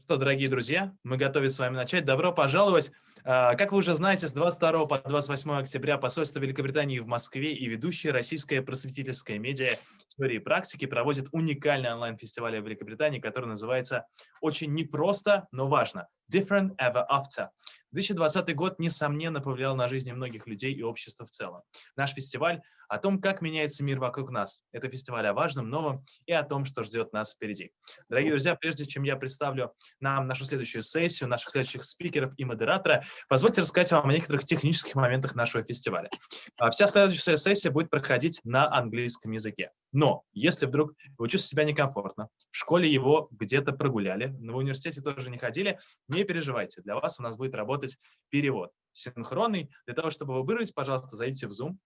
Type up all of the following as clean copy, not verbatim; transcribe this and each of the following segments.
Что, дорогие друзья, мы готовы с вами начать. Добро пожаловать. Как вы уже знаете, с 22 по 28 октября посольство Великобритании в Москве и ведущая российская просветительская медиа «Теории и практики» проводит уникальный онлайн-фестиваль в Великобритании, который называется очень непросто, но важно «Different Ever After». 2020 год, несомненно, повлиял на жизни многих людей и общества в целом. Наш фестиваль о том, как меняется мир вокруг нас. Это фестиваль о важном, новом и о том, что ждет нас впереди. Дорогие друзья, прежде чем я представлю нам нашу следующую сессию, наших следующих спикеров и модератора, позвольте рассказать вам о некоторых технических моментах нашего фестиваля. Вся следующая сессия будет проходить на английском языке. Но если вдруг вы чувствуете себя некомфортно, в школе его где-то прогуляли, в университете тоже не ходили, не переживайте, для вас у нас будет работать перевод синхронный. Для того, чтобы его выбрать, пожалуйста, зайдите в Zoom.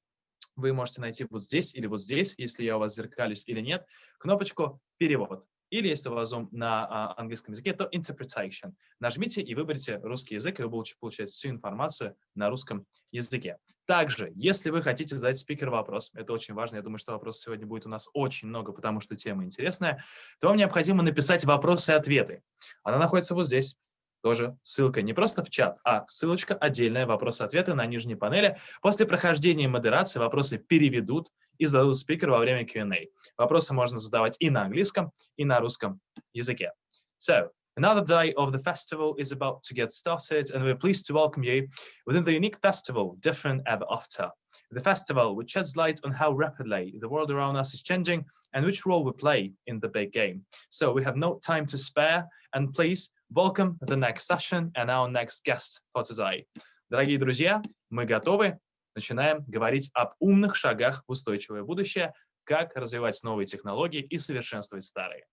Вы можете найти вот здесь или вот здесь, если я у вас зеркалюсь или нет, кнопочку «Перевод». Или если у вас Zoom на английском языке, то «Interpretation». Нажмите и выберите русский язык, и вы будете получать всю информацию на русском языке. Также, если вы хотите задать спикеру вопрос, это очень важно, я думаю, что вопросов сегодня будет у нас очень много, потому что тема интересная, то вам необходимо написать вопросы и ответы. Она находится вот здесь. Тоже ссылка не просто в чат, а ссылочка отдельная, вопросы-ответы на нижней панели. После прохождения модерации вопросы переведут и зададут спикеру во время Q&A. Вопросы можно задавать и на английском, и на русском языке. So, another day of the festival is about to get started, and we're pleased to welcome you within the unique festival, Different Ever After. The festival which sheds light on how rapidly the world around us is changing and which role we play in the big game. So we have no time to spare, and please welcome the next session and our next guest for today. Дорогие друзья, мы готовы. Начинаем говорить об умных шагах в устойчивое будущее, как развивать новые технологии и совершенствовать старые.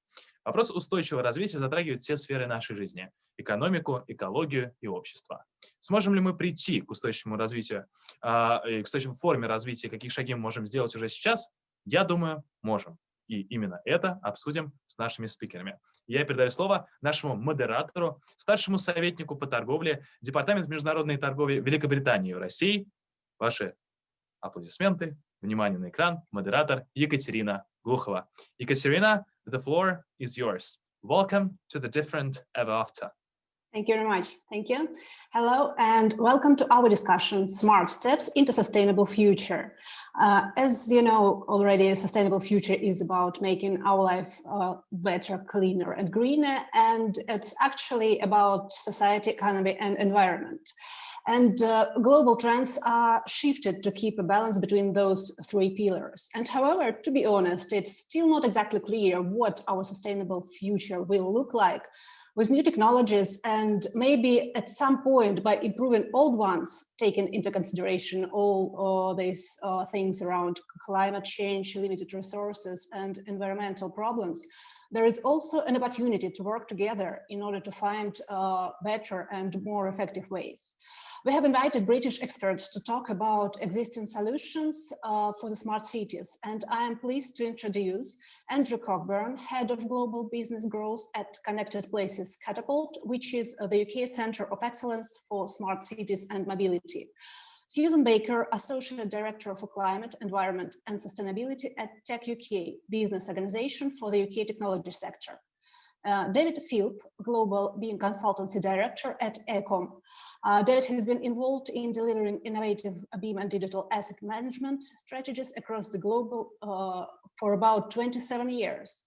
Вопрос устойчивого развития затрагивает все сферы нашей жизни – экономику, экологию и общество. Сможем ли мы прийти к устойчивому развитию, к устойчивой форме развития, какие шаги мы можем сделать уже сейчас? Я думаю, можем. И именно это обсудим с нашими спикерами. Я передаю слово нашему модератору, старшему советнику по торговле, Департамент международной торговли Великобритании в России. Ваши аплодисменты. Внимание на экран. Модератор Екатерина Глухова. Екатерина, the floor is yours. Welcome to the Different Ever After. Thank you very much. Thank you. Hello and welcome to our discussion, Smart Steps into Sustainable Future. As you know already, a sustainable future is about making our life better, cleaner and greener, and it's actually about society, economy and environment. And global trends are shifted to keep a balance between those three pillars. And however, to be honest, it's still not exactly clear what our sustainable future will look like with new technologies, and maybe at some point by improving old ones, taking into consideration all these things around climate change, limited resources and environmental problems. There is also an opportunity to work together in order to find better and more effective ways. We have invited British experts to talk about existing solutions for the smart cities, and I am pleased to introduce Эндрю Кокберн, Head of Global Business Growth at Connected Places Catapult, which is the UK Centre of Excellence for Smart Cities and Mobility. Sьюзан Beyker, Associate Director for Climate, Environment and Sustainability at Tech UK, business organization for the UK technology sector. Дэвид Филп, Global BIM Consultancy Director at AECOM. David has been involved in delivering innovative BIM and digital asset management strategies across the globe for about 27 years.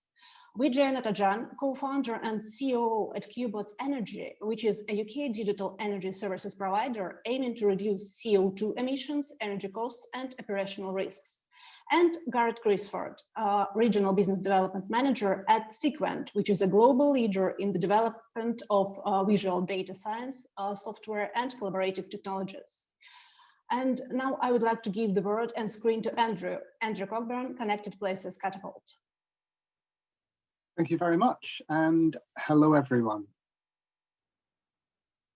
Vidžai Nataraджan, co-founder and CEO at Qbots Energy, which is a UK digital energy services provider aiming to reduce CO2 emissions, energy costs, and operational risks. And Garret Krисford, Regional Business Development Manager at Sequent, which is a global leader in the development of visual data science, software, and collaborative technologies. And now I would like to give the word and screen to Andrew Kokbern, Connected Places Catapult. Thank you very much, and hello everyone.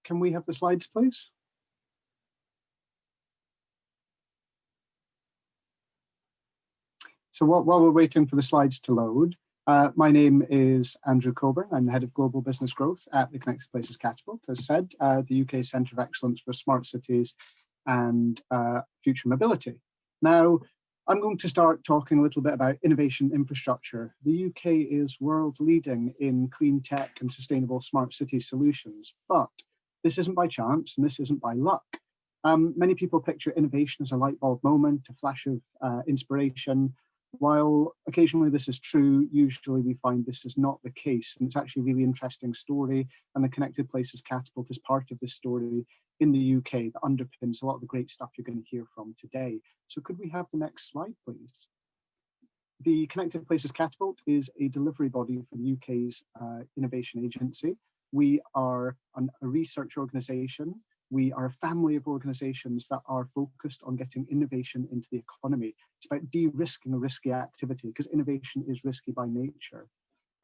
Can we have the slides, please? So while we're waiting for the slides to load, my name is Andrew Kokbern. I'm the Head of Global Business Growth at the Connected Places Catapult. As said, the UK Centre of Excellence for Smart Cities and Future Mobility. Now, I'm going to start talking a little bit about innovation infrastructure. The UK is world leading in clean tech and sustainable smart city solutions, but this isn't by chance and this isn't by luck. Many people picture innovation as a light bulb moment, a flash of inspiration. While occasionally this is true, usually we find this is not the case. And it's actually a really interesting story. And the Connected Places Catapult is part of this story in the UK that underpins a lot of the great stuff you're going to hear from today. So could we have the next slide, please? The Connected Places Catapult is a delivery body for the UK's innovation agency. We are a research organisation. We are a family of organisations that are focused on getting innovation into the economy. It's about de-risking a risky activity because innovation is risky by nature.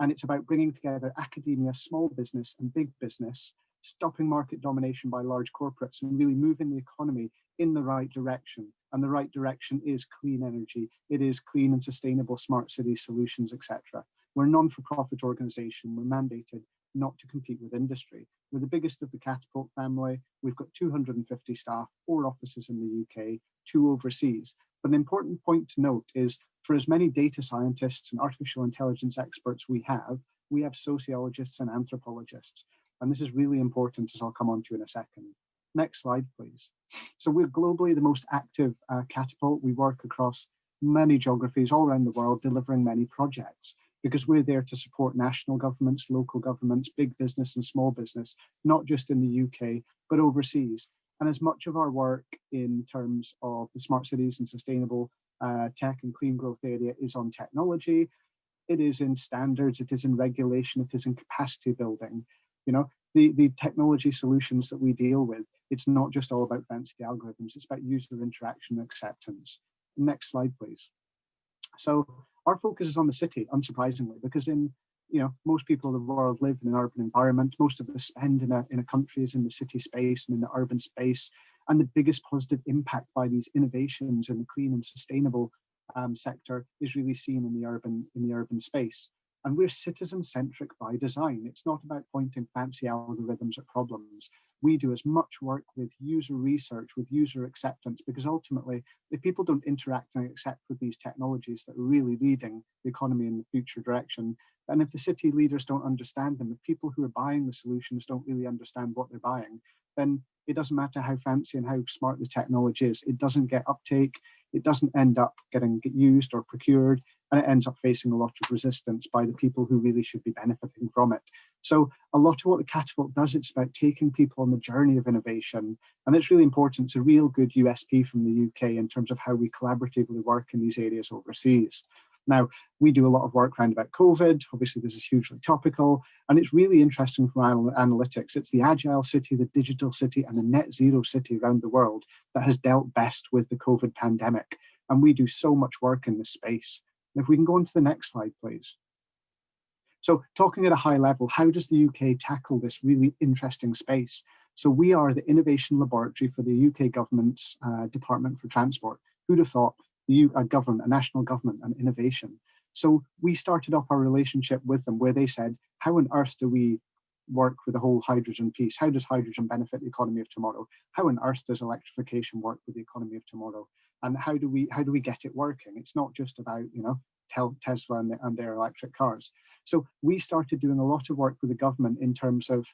And it's about bringing together academia, small business and big business, stopping market domination by large corporates and really moving the economy in the right direction. And the right direction is clean energy. It is clean and sustainable smart city solutions, etc. We're a non-for-profit organisation. We're mandated not to compete with industry. We're the biggest of the Catapult family. We've got 250 staff, 4 offices in the UK, 2 overseas. But an important point to note is for as many data scientists and artificial intelligence experts we have sociologists and anthropologists. And this is really important, as I'll come on to in a second. Next slide, please. So we're globally the most active Catapult. We work across many geographies all around the world, delivering many projects, because we're there to support national governments, local governments, big business and small business, not just in the UK, but overseas. And as much of our work in terms of the smart cities and sustainable tech and clean growth area is on technology, it is in standards, it is in regulation, it is in capacity building. You know, the technology solutions that we deal with, it's not just all about fancy algorithms, it's about user interaction and acceptance. Next slide, please. So our focus is on the city, unsurprisingly, because most people in the world live in an urban environment. Most of the spend in a country is in the city space and in the urban space. And the biggest positive impact by these innovations in the clean and sustainable sector is really seen in the urban space. And we're citizen-centric by design. It's not about pointing fancy algorithms at problems. We do as much work with user research, with user acceptance, because ultimately, if people don't interact and accept with these technologies that are really leading the economy in the future direction, and if the city leaders don't understand them, if people who are buying the solutions don't really understand what they're buying, then it doesn't matter how fancy and how smart the technology is. It doesn't get uptake. It doesn't end up getting used or procured, and it ends up facing a lot of resistance by the people who really should be benefiting from it. So a lot of what the Catapult does, it's about taking people on the journey of innovation. And it's really important. It's a real good USP from the UK in terms of how we collaboratively work in these areas overseas. Now, we do a lot of work around about COVID. Obviously, this is hugely topical. And it's really interesting from analytics. It's the agile city, the digital city, and the net zero city around the world that has dealt best with the COVID pandemic. And we do so much work in this space. And if we can go on to the next slide, please. So talking at a high level, how does the UK tackle this really interesting space? So we are the innovation laboratory for the UK government's Department for Transport. Who'd have thought the government, a national government and innovation? So we started up our relationship with them where they said, how on earth do we work with the whole hydrogen piece? How does hydrogen benefit the economy of tomorrow? How on earth does electrification work with the economy of tomorrow? And how do we get it working? It's not just about, Tesla and their electric cars. So we started doing a lot of work with the government in terms of,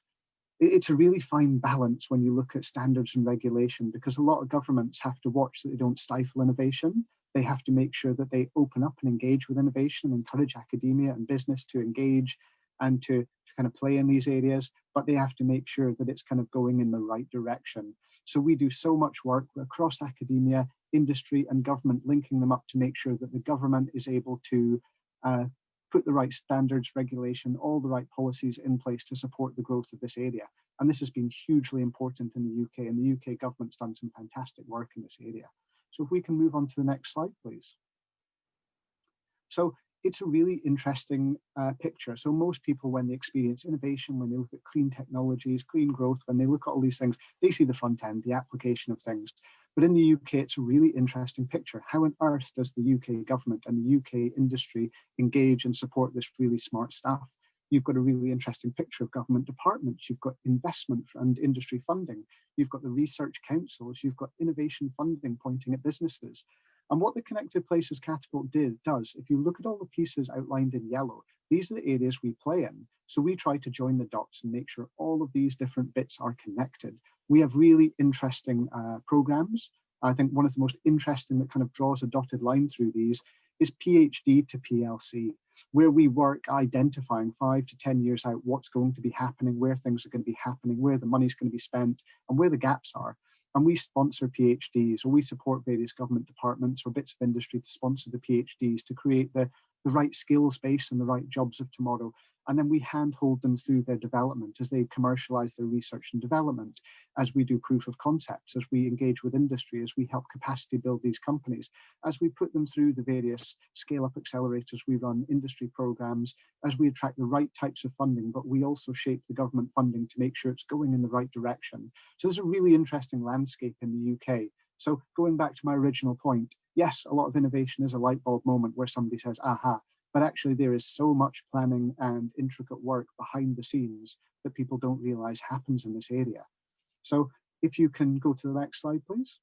it's a really fine balance when you look at standards and regulation, because a lot of governments have to watch that they don't stifle innovation. They have to make sure that they open up and engage with innovation and encourage academia and business to engage and to kind of play in these areas, but they have to make sure that it's kind of going in the right direction. So we do so much work across academia, industry and government, linking them up to make sure that the government is able to put the right standards, regulation, all the right policies in place to support the growth of this area. And this has been hugely important in the UK, and the UK government's done some fantastic work in this area. So if we can move on to the next slide, please. So it's a really interesting picture. So most people, when they experience innovation, when they look at clean technologies, clean growth, when they look at all these things, they see the front end, the application of things. But in the UK, it's a really interesting picture. How on earth does the UK government and the UK industry engage and support this really smart stuff? You've got a really interesting picture of government departments. You've got investment and industry funding. You've got the research councils. You've got innovation funding pointing at businesses. And what the Connected Places Catapult does, if you look at all the pieces outlined in yellow, these are the areas we play in. So we try to join the dots and make sure all of these different bits are connected. We have really interesting programs. I think one of the most interesting that kind of draws a dotted line through these is PhD to PLC, where we work identifying 5 to 10 years out what's going to be happening, where things are going to be happening, where the money's going to be spent, and where the gaps are. And we sponsor PhDs, or we support various government departments or bits of industry to sponsor the PhDs to create the right skills base and the right jobs of tomorrow. And then we handhold them through their development as they commercialize their research and development, as we do proof of concepts, as we engage with industry, as we help capacity build these companies, as we put them through the various scale-up accelerators, we run industry programs, as we attract the right types of funding, but we also shape the government funding to make sure it's going in the right direction. So there's a really interesting landscape in the UK. So going back to my original point, yes, a lot of innovation is a light bulb moment where somebody says, aha, but actually there is so much planning and intricate work behind the scenes that people don't realize happens in this area. So if you can go to the next slide, please.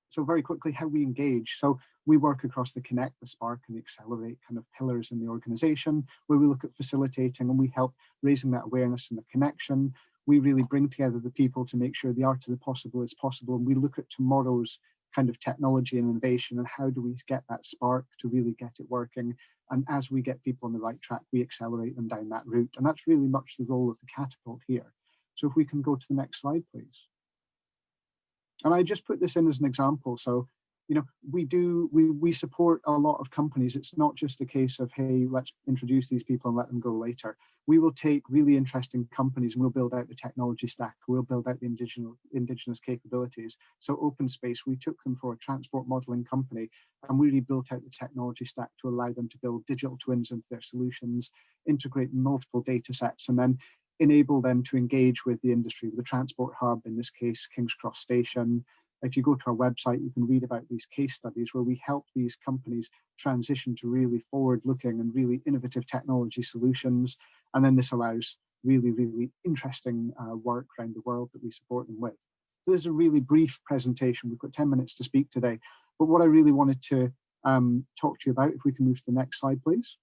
So very quickly, how we engage. So we work across the Connect, the Spark, and the Accelerate kind of pillars in the organization, where we look at facilitating and we help raising that awareness and the connection. We really bring together the people to make sure the art of the possible is possible. And we look at tomorrow's kind of technology and innovation and how do we get that spark to really get it working. And as we get people on the right track, we accelerate them down that route. And that's really much the role of the catapult here. So if we can go to the next slide, please. And I just put this in as an example. So, you know, we support a lot of companies. It's not just a case of, hey, let's introduce these people and let them go later. We will take really interesting companies and we'll build out the technology stack. We'll build out the indigenous capabilities. So Open Space, we took them for a transport modeling company and we really built out the technology stack to allow them to build digital twins into their solutions, integrate multiple data sets, and then enable them to engage with the industry, with the transport hub, in this case, King's Cross Station. If you go to our website, you can read about these case studies where we help these companies transition to really forward-looking and really innovative technology solutions. And then this allows really, really interesting work around the world that we support them with. So this is a really brief presentation. We've got 10 minutes to speak today. But what I really wanted to talk to you about, if we can move to the next slide, please.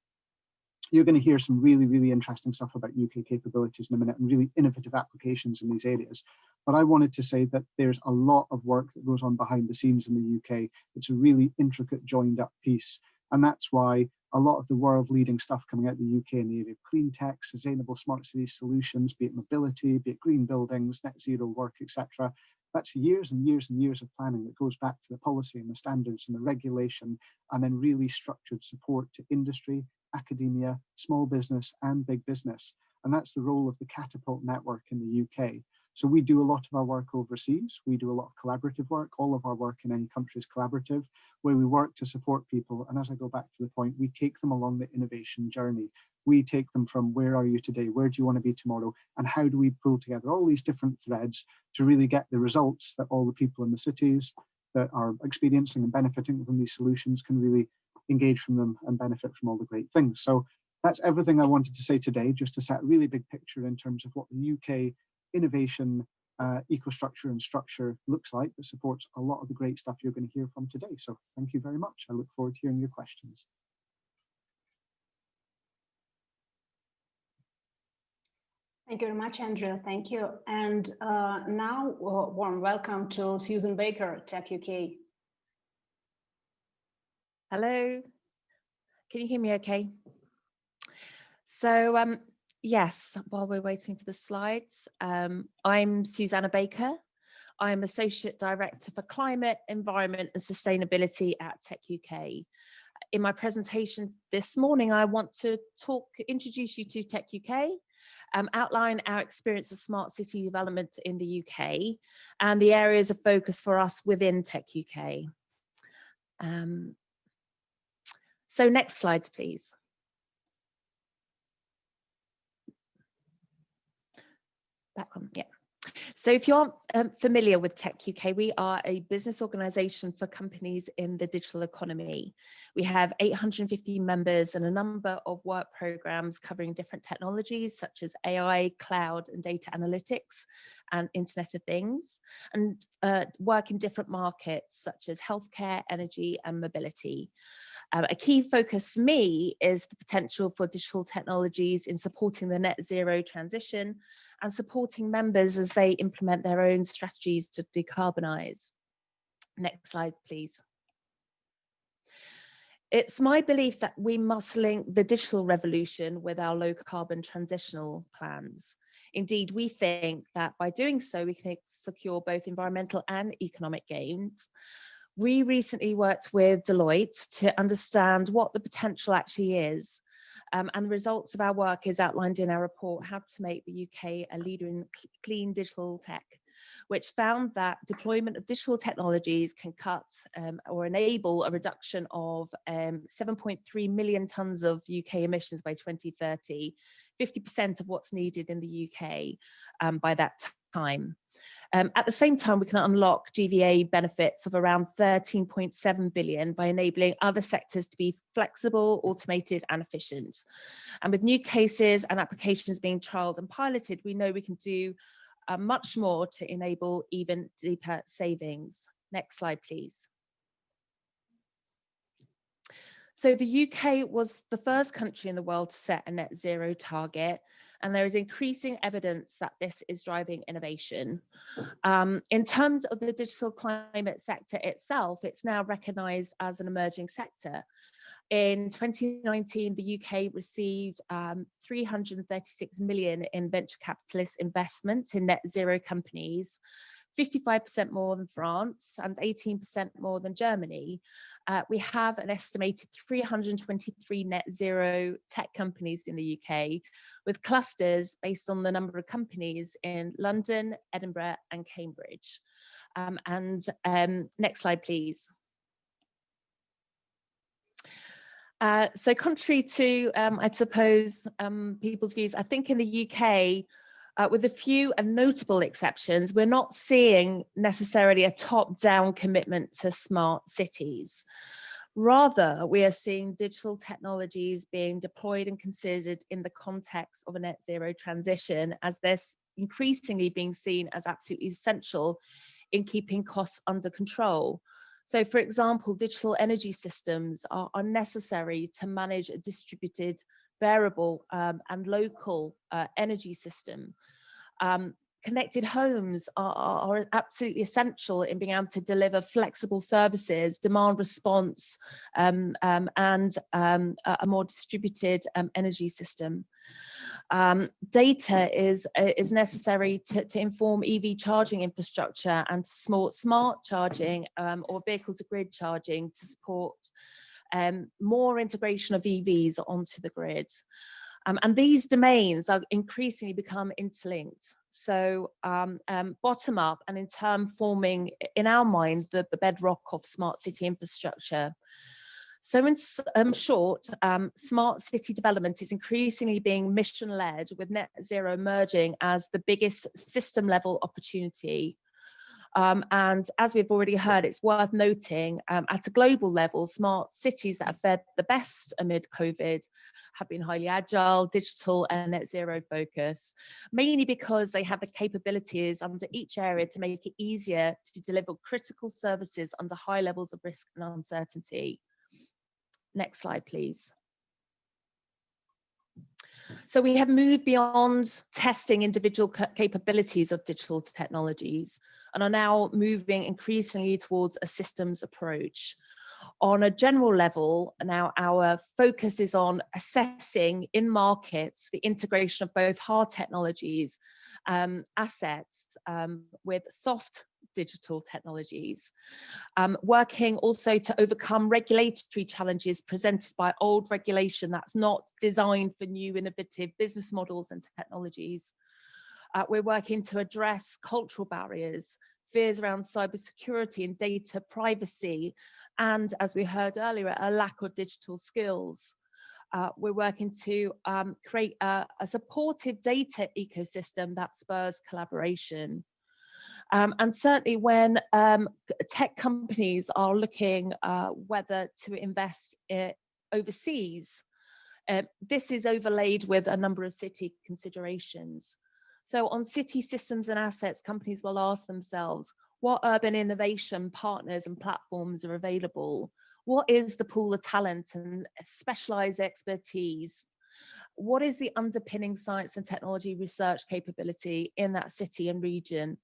You're going to hear some really, really interesting stuff about UK capabilities in a minute and really innovative applications in these areas. But I wanted to say that there's a lot of work that goes on behind the scenes in the UK. It's a really intricate, joined up piece. And that's why a lot of the world leading stuff coming out of the UK in the area of clean tech, sustainable smart city solutions, be it mobility, be it green buildings, net zero work, etc. That's years and years and years of planning that goes back to the policy and the standards and the regulation, and then really structured support to industry, academia, small business, and big business. And that's the role of the Catapult network in the UK. So we do a lot of our work overseas. We do a lot of collaborative work. All of our work in any country is collaborative, where we work to support people. And as I go back to the point, we take them along the innovation journey. We take them from where are you today? Where do you want to be tomorrow? And how do we pull together all these different threads to really get the results that all the people in the cities that are experiencing and benefiting from these solutions can really engage from them and benefit from all the great things. So that's everything I wanted to say today, just to set a really big picture in terms of what the UK innovation ecostructure and structure looks like that supports a lot of the great stuff you're going to hear from today. So thank you very much. I look forward to hearing your questions. Thank you very much, Andrew. Thank you. And now, warm welcome to Sьюзан Бейкер, Tech UK. Hello, can you hear me okay? So yes, while we're waiting for the slides, I'm Sьюзан Bейкер. I'm Associate Director for Climate, Environment and Sustainability at Tech UK. In my presentation this morning, I want to introduce you to Tech UK, outline our experience of smart city development in the UK and the areas of focus for us within Tech UK. So next slides, please. That one, yeah. So if you're familiar with Tech UK, we are a business organisation for companies in the digital economy. We have 850 members and a number of work programmes covering different technologies such as AI, cloud and data analytics and Internet of Things, and work in different markets such as healthcare, energy and mobility. A key focus for me is the potential for digital technologies in supporting the net zero transition and supporting members as they implement their own strategies to decarbonise. Next slide, please. It's my belief that we must link the digital revolution with our low carbon transitional plans. Indeed, we think that by doing so, we can secure both environmental and economic gains. We recently worked with Deloitte to understand what the potential actually is. And the results of our work is outlined in our report, How to Make the UK a Leader in Clean Digital Tech, which found that deployment of digital technologies can cut or enable a reduction of 7.3 million tonnes of UK emissions by 2030, 50% of what's needed in the UK by that time. At the same time, we can unlock GVA benefits of around 13.7 billion by enabling other sectors to be flexible, automated and efficient. And with new cases and applications being trialled and piloted, we know we can do much more to enable even deeper savings. Next slide, please. So the UK was the first country in the world to set a net zero target, and there is increasing evidence that this is driving innovation. In terms of the digital climate sector itself, it's now recognised as an emerging sector. In 2019, the UK received 336 million in venture capitalist investments in net zero companies, 55% more than France and 18% more than Germany. We have an estimated 323 net zero tech companies in the UK, with clusters based on the number of companies in London, Edinburgh and Cambridge. Next slide, please. So contrary to, I suppose, people's views, I think in the UK, with a few and notable exceptions, we're not seeing necessarily a top-down commitment to smart cities. Rather, we are seeing digital technologies being deployed and considered in the context of a net zero transition, as they're increasingly being seen as absolutely essential in keeping costs under control. So, for example, digital energy systems are necessary to manage a distributed, variable and local energy system. Connected homes are absolutely essential in being able to deliver flexible services, demand response, and a more distributed energy system. Data is necessary to inform EV charging infrastructure and to smart charging or vehicle to grid charging to support more integration of EVs onto the grid. And these domains are increasingly become interlinked. So bottom up and in turn forming, in our mind, the bedrock of smart city infrastructure. So in short, smart city development is increasingly being mission-led, with net zero emerging as the biggest system level opportunity. And as we've already heard, it's worth noting at a global level, smart cities that have fared the best amid COVID have been highly agile, digital and net zero focused, mainly because they have the capabilities under each area to make it easier to deliver critical services under high levels of risk and uncertainty. Next slide, please. So we have moved beyond testing individual capabilities of digital technologies and are now moving increasingly towards a systems approach. On a general level, now our focus is on assessing in markets the integration of both hard technologies, assets with soft digital technologies, working also to overcome regulatory challenges presented by old regulation that's not designed for new innovative business models and technologies. We're working to address cultural barriers, fears around cybersecurity and data privacy, and as we heard earlier, a lack of digital skills. We're working to create a supportive data ecosystem that spurs collaboration. And certainly when tech companies are looking whether to invest overseas, this is overlaid with a number of city considerations. So on city systems and assets, companies will ask themselves, what urban innovation partners and platforms are available? What is the pool of talent and specialized expertise? What is the underpinning science and technology research capability in that city and region?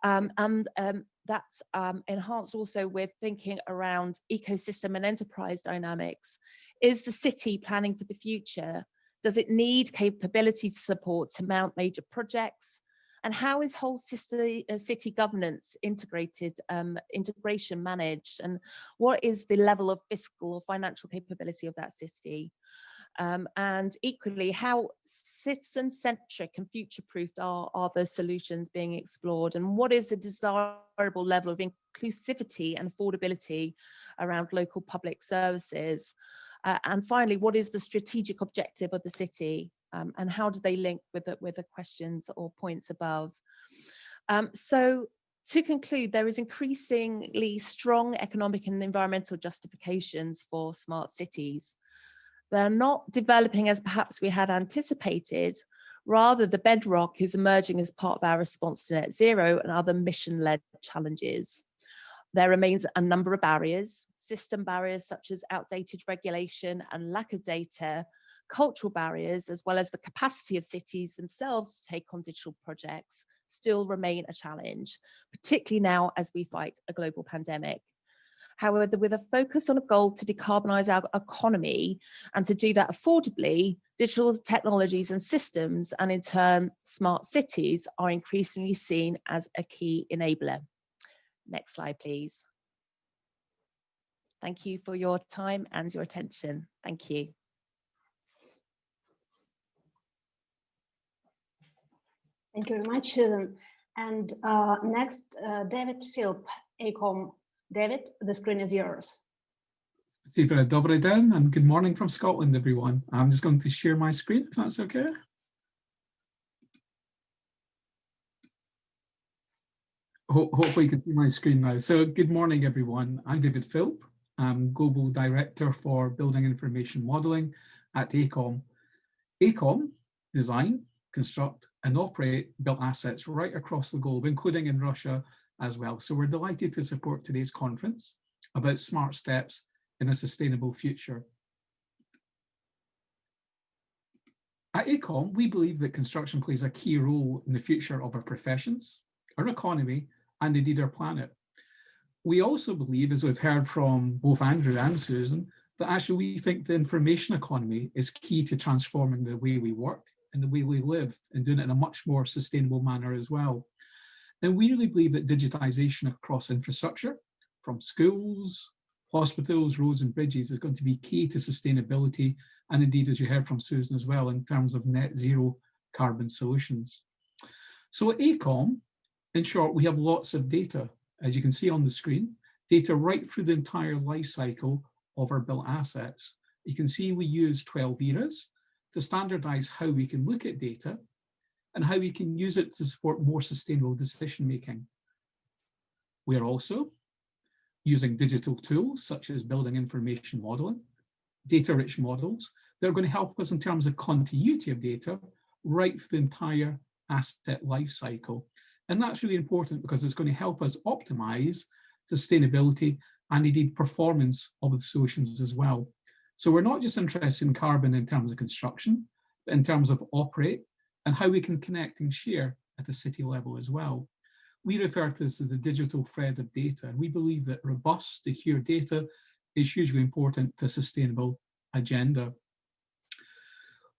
That's enhanced also with thinking around ecosystem and enterprise dynamics. Is the city planning for the future? Does it need capability support to mount major projects? And how is whole city governance integration managed? And what is the level of fiscal or financial capability of that city? And equally, how citizen-centric and future-proofed are the solutions being explored? And what is the desirable level of inclusivity and affordability around local public services? And finally, what is the strategic objective of the city? And how do they link with the questions or points above? So to conclude, there is increasingly strong economic and environmental justifications for smart cities. They're not developing as perhaps we had anticipated. Rather, the bedrock is emerging as part of our response to net zero and other mission-led challenges. There remains a number of barriers, system barriers such as outdated regulation and lack of data, cultural barriers, as well as the capacity of cities themselves to take on digital projects still remain a challenge, particularly now as we fight a global pandemic. However, with a focus on a goal to decarbonize our economy and to do that affordably, digital technologies and systems, and in turn, smart cities, are increasingly seen as a key enabler. Next slide, please. Thank you for your time and your attention. Thank you. Thank you very much, Shyam. And next, Дэвид Филп, AECOM. David, the screen is yours. Super, dobre den, and good morning from Scotland, everyone. I'm just going to share my screen, if that's okay. Hopefully you can see my screen now. So good morning, everyone. I'm Дэвид Филп. I'm Global Director for Building Information Modeling at AECOM. AECOM design, construct, and operate built assets right across the globe, including in Russia as well. So we're delighted to support today's conference about smart steps in a sustainable future. At AECOM, we believe that construction plays a key role in the future of our professions, our economy, and indeed our planet. We also believe, as we've heard from both Andrew and Sьюзан, that actually we think the information economy is key to transforming the way we work and the way we live, and doing it in a much more sustainable manner as well. And we really believe that digitization across infrastructure, from schools, hospitals, roads and bridges, is going to be key to sustainability, and indeed, as you heard from Sьюзан as well, in terms of net zero carbon solutions. So at AECOM, in short, we have lots of data, as you can see on the screen, data right through the entire life cycle of our built assets. You can see we use 12 eras to standardize how we can look at data and how we can use it to support more sustainable decision making. We are also using digital tools such as building information modeling, data-rich models that are going to help us in terms of continuity of data right through the entire asset life cycle. And that's really important because it's going to help us optimize sustainability and indeed performance of the solutions as well. So we're not just interested in carbon in terms of construction, but in terms of operate and how we can connect and share at the city level as well. We refer to this as the digital thread of data, and we believe that robust, secure data is hugely important to a sustainable agenda.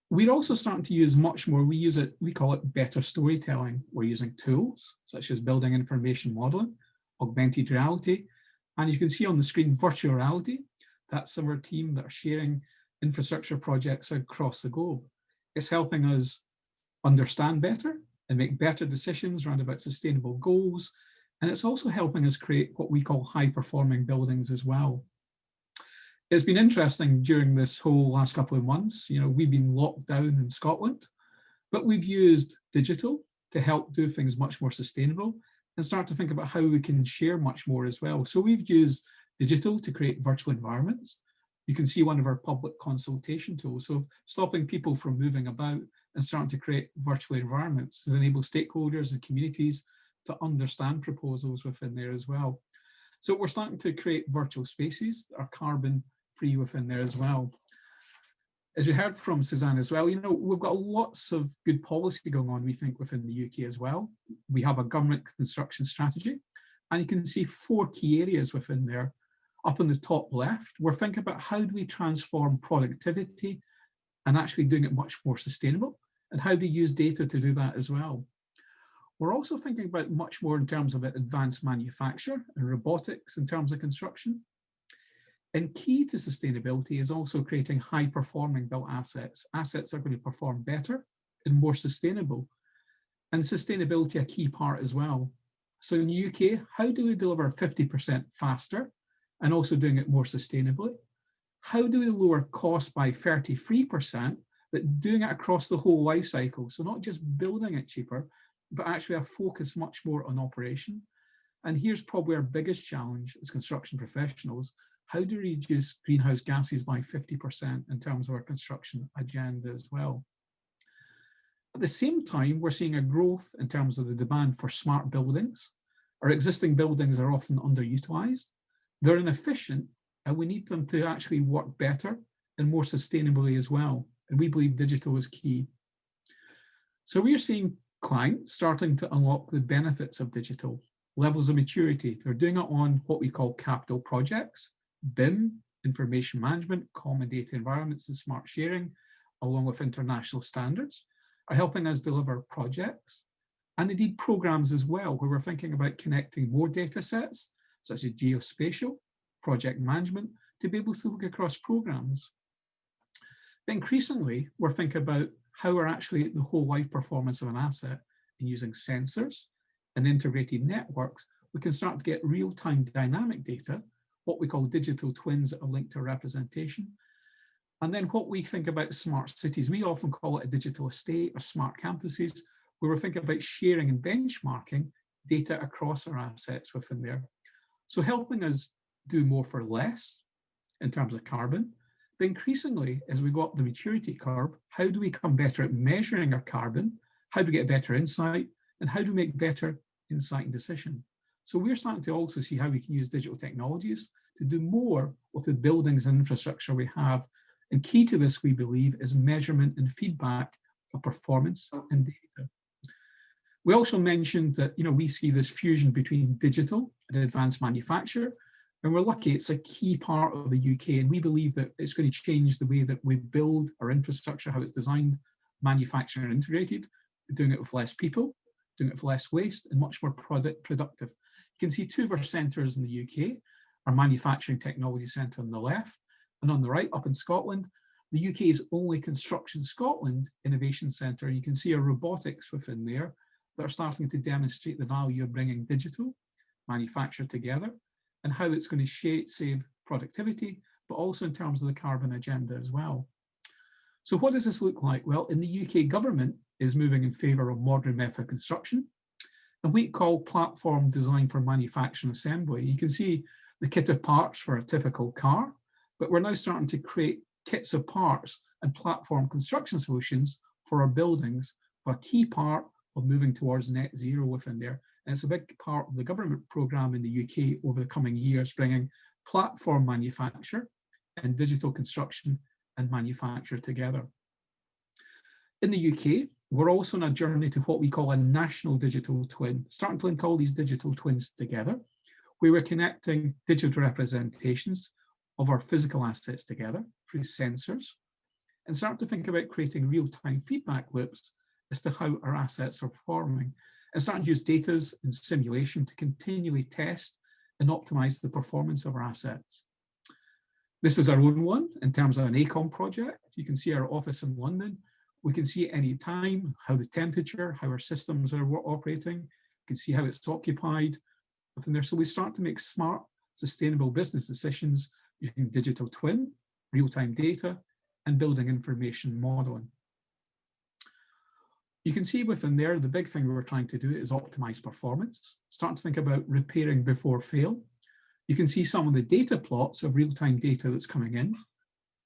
We're also starting to use much more, we call it better storytelling. We're using tools such as building information modeling, augmented reality, and you can see on the screen virtual reality. That's our team that are sharing infrastructure projects across the globe. It's helping us understand better and make better decisions around about sustainable goals. And it's also helping us create what we call high-performing buildings as well. It's been interesting during this whole last couple of months. You know, we've been locked down in Scotland, but we've used digital to help do things much more sustainable. and start to think about how we can share much more as well. So we've used digital to create virtual environments. You can see one of our public consultation tools. So stopping people from moving about and starting to create virtual environments that enable stakeholders and communities to understand proposals within there as well. So we're starting to create virtual spaces that are carbon free within there as well. As you heard from Suzanne as well, we've got lots of good policy going on, we think, within the UK as well. We have a government construction strategy, and you can see 4 key areas within there. Up in the top left, we're thinking about how do we transform productivity and actually doing it much more sustainable, and how do we use data to do that as well. We're also thinking about much more in terms of advanced manufacture and robotics in terms of construction. And key to sustainability is also creating high-performing built assets, assets that are going to perform better and more sustainable. And sustainability a key part as well. So in the UK, how do we deliver 50% faster and also doing it more sustainably? How do we lower costs by 33%, but doing it across the whole life cycle? So not just building it cheaper, but actually a focus much more on operation. And here's probably our biggest challenge as construction professionals. How do we reduce greenhouse gases by 50% in terms of our construction agenda as well? At the same time, we're seeing a growth in terms of the demand for smart buildings. Our existing buildings are often underutilized. They're inefficient, and we need them to actually work better and more sustainably as well. And we believe digital is key. So we are seeing clients starting to unlock the benefits of digital, levels of maturity. They're doing it on what we call capital projects, BIM, information management, common data environments and smart sharing, along with international standards, are helping us deliver projects and indeed programs as well, where we're thinking about connecting more data sets, such as geospatial, project management, to be able to look across programs. But increasingly, we're thinking about how we're actually the whole life performance of an asset, and using sensors and integrated networks, we can start to get real-time dynamic data, what we call digital twins that are linked to representation. And then what we think about smart cities, we often call it a digital estate or smart campuses, where we're thinking about sharing and benchmarking data across our assets within there. So helping us do more for less in terms of carbon, but increasingly, as we go up the maturity curve, how do we become better at measuring our carbon? How do we get better insight? And how do we make better insight and decision? So we're starting to also see how we can use digital technologies to do more with the buildings and infrastructure we have. And key to this, we believe, is measurement and feedback of performance and data. We also mentioned that we see this fusion between digital and advanced manufacture. And we're lucky it's a key part of the UK. And we believe that it's going to change the way that we build our infrastructure, how it's designed, manufactured and integrated, doing it with less people, doing it with less waste, and much more productive. You can see 2 of our centres in the UK, our Manufacturing Technology Centre on the left, and on the right, up in Scotland, the UK's only Construction Scotland Innovation Centre. You can see our robotics within there that are starting to demonstrate the value of bringing digital, manufacture together, and how it's going to save productivity, but also in terms of the carbon agenda as well. So what does this look like? Well, in the UK, government is moving in favour of modern method construction, and we call platform design for manufacturing assembly. You can see the kit of parts for a typical car, but we're now starting to create kits of parts and platform construction solutions for our buildings, for a key part of moving towards net zero within there. And it's a big part of the government programme in the UK over the coming years, bringing platform manufacture and digital construction and manufacture together. In the UK, we're also on a journey to what we call a national digital twin, starting to link all these digital twins together, where we're connecting digital representations of our physical assets together through sensors, and start to think about creating real-time feedback loops as to how our assets are performing, and start to use data and simulation to continually test and optimize the performance of our assets. This is our own one in terms of an AECOM project. You can see our office in London. We can see at any time how the temperature, how our systems are operating. You can see how it's occupied within there. So we start to make smart, sustainable business decisions using digital twin, real-time data, and building information modeling. You can see within there, the big thing we were trying to do is optimize performance, starting to think about repairing before fail. You can see some of the data plots of real-time data that's coming in.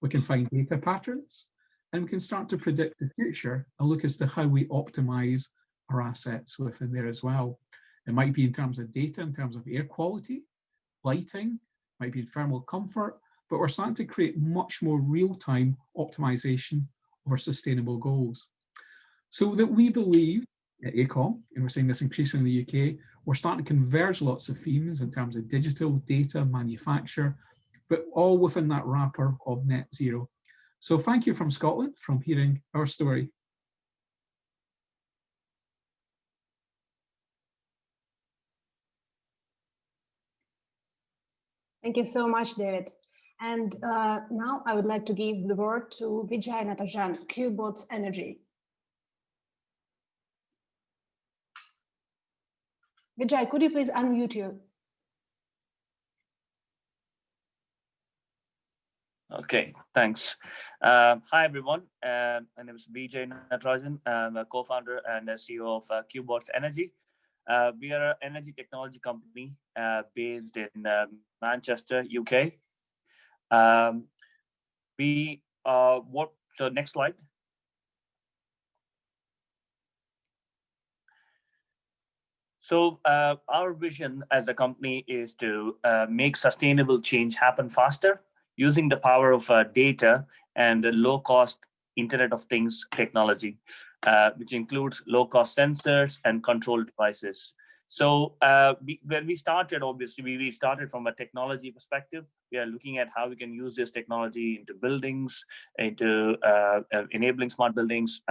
We can find data patterns, and we can start to predict the future and look as to how we optimize our assets within there as well. It might be in terms of data, in terms of air quality, lighting, might be in thermal comfort, but we're starting to create much more real-time optimization of our sustainable goals. So that we believe at AECOM, and we're seeing this increasingly in the UK, we're starting to converge lots of themes in terms of digital, data, manufacture, but all within that wrapper of net zero. So thank you from Scotland from hearing our story. Thank you so much, David. And now I would like to give the word to Vidžai Nataraджan, Qbots Energy. Vidžai, could you please unmute you? Okay, thanks. Hi, everyone. My name is Vidžai Nataraджan. I'm a co-founder and a CEO of Qbots Energy. We are an energy technology company based in Manchester, UK. So next slide. So our vision as a company is to make sustainable change happen faster using the power of data and the low-cost Internet of Things technology, which includes low-cost sensors and control devices. So when we started, obviously, we started from a technology perspective. We are looking at how we can use this technology into buildings, into enabling smart buildings,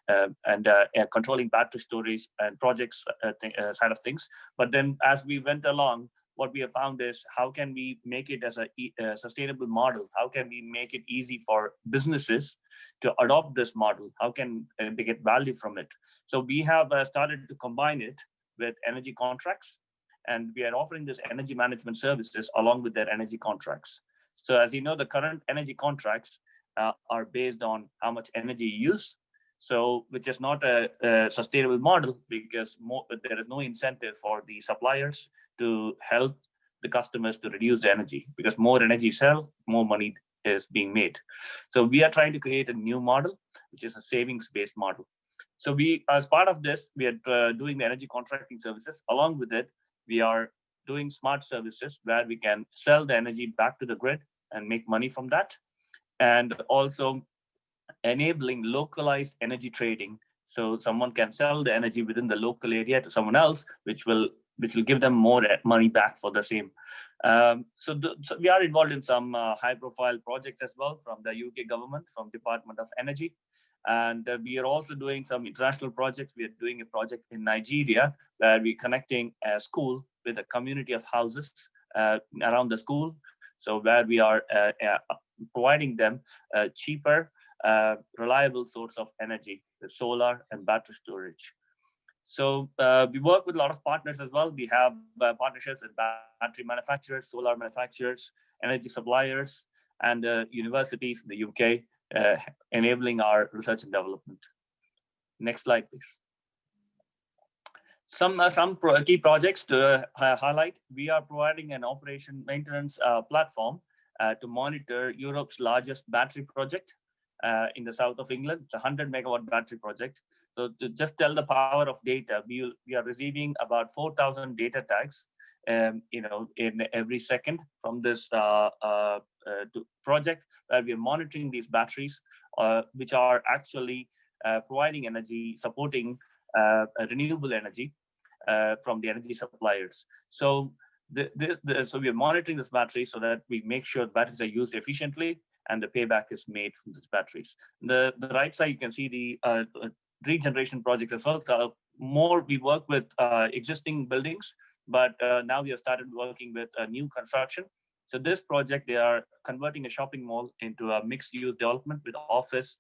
and controlling battery storage and projects side of things. But then as we went along, what we have found is how can we make it as a sustainable model? How can we make it easy for businesses to adopt this model? How can they get value from it? So we have started to combine it with energy contracts, and we are offering this energy management services along with their energy contracts. So as you know, the current energy contracts are based on how much energy you use, so which is not a sustainable model because there is no incentive for the suppliers to help the customers to reduce the energy, because more energy you sell, more money is being made. So we are trying to create a new model, which is a savings-based model. So we, as part of this, we are doing the energy contracting services. Along with it, we are doing smart services where we can sell the energy back to the grid and make money from that. And also enabling localized energy trading. So someone can sell the energy within the local area to someone else, which will give them more money back for the same. So we are involved in some high-profile projects as well from the UK government, from Department of Energy. And we are also doing some international projects. We are doing a project in Nigeria where we're connecting a school with a community of houses around the school. So where we are providing them a cheaper, reliable source of energy, with solar and battery storage. So we work with a lot of partners as well. We have partnerships with battery manufacturers, solar manufacturers, energy suppliers, and universities in the UK, enabling our research and development. Next slide, please. Some key projects to highlight. We are providing an operation maintenance platform to monitor Europe's largest battery project in the south of England. It's a 100-megawatt battery project. So to just tell the power of data, we are receiving about 4,000 data tags, in every second from this project, where we are monitoring these batteries, which are actually providing energy, supporting renewable energy from the energy suppliers. So so we are monitoring this battery so that we make sure batteries are used efficiently and the payback is made from these batteries. The right side, you can see the regeneration projects as well. So more we work with existing buildings, but now we have started working with new construction. So this project, they are converting a shopping mall into a mixed-use development with office,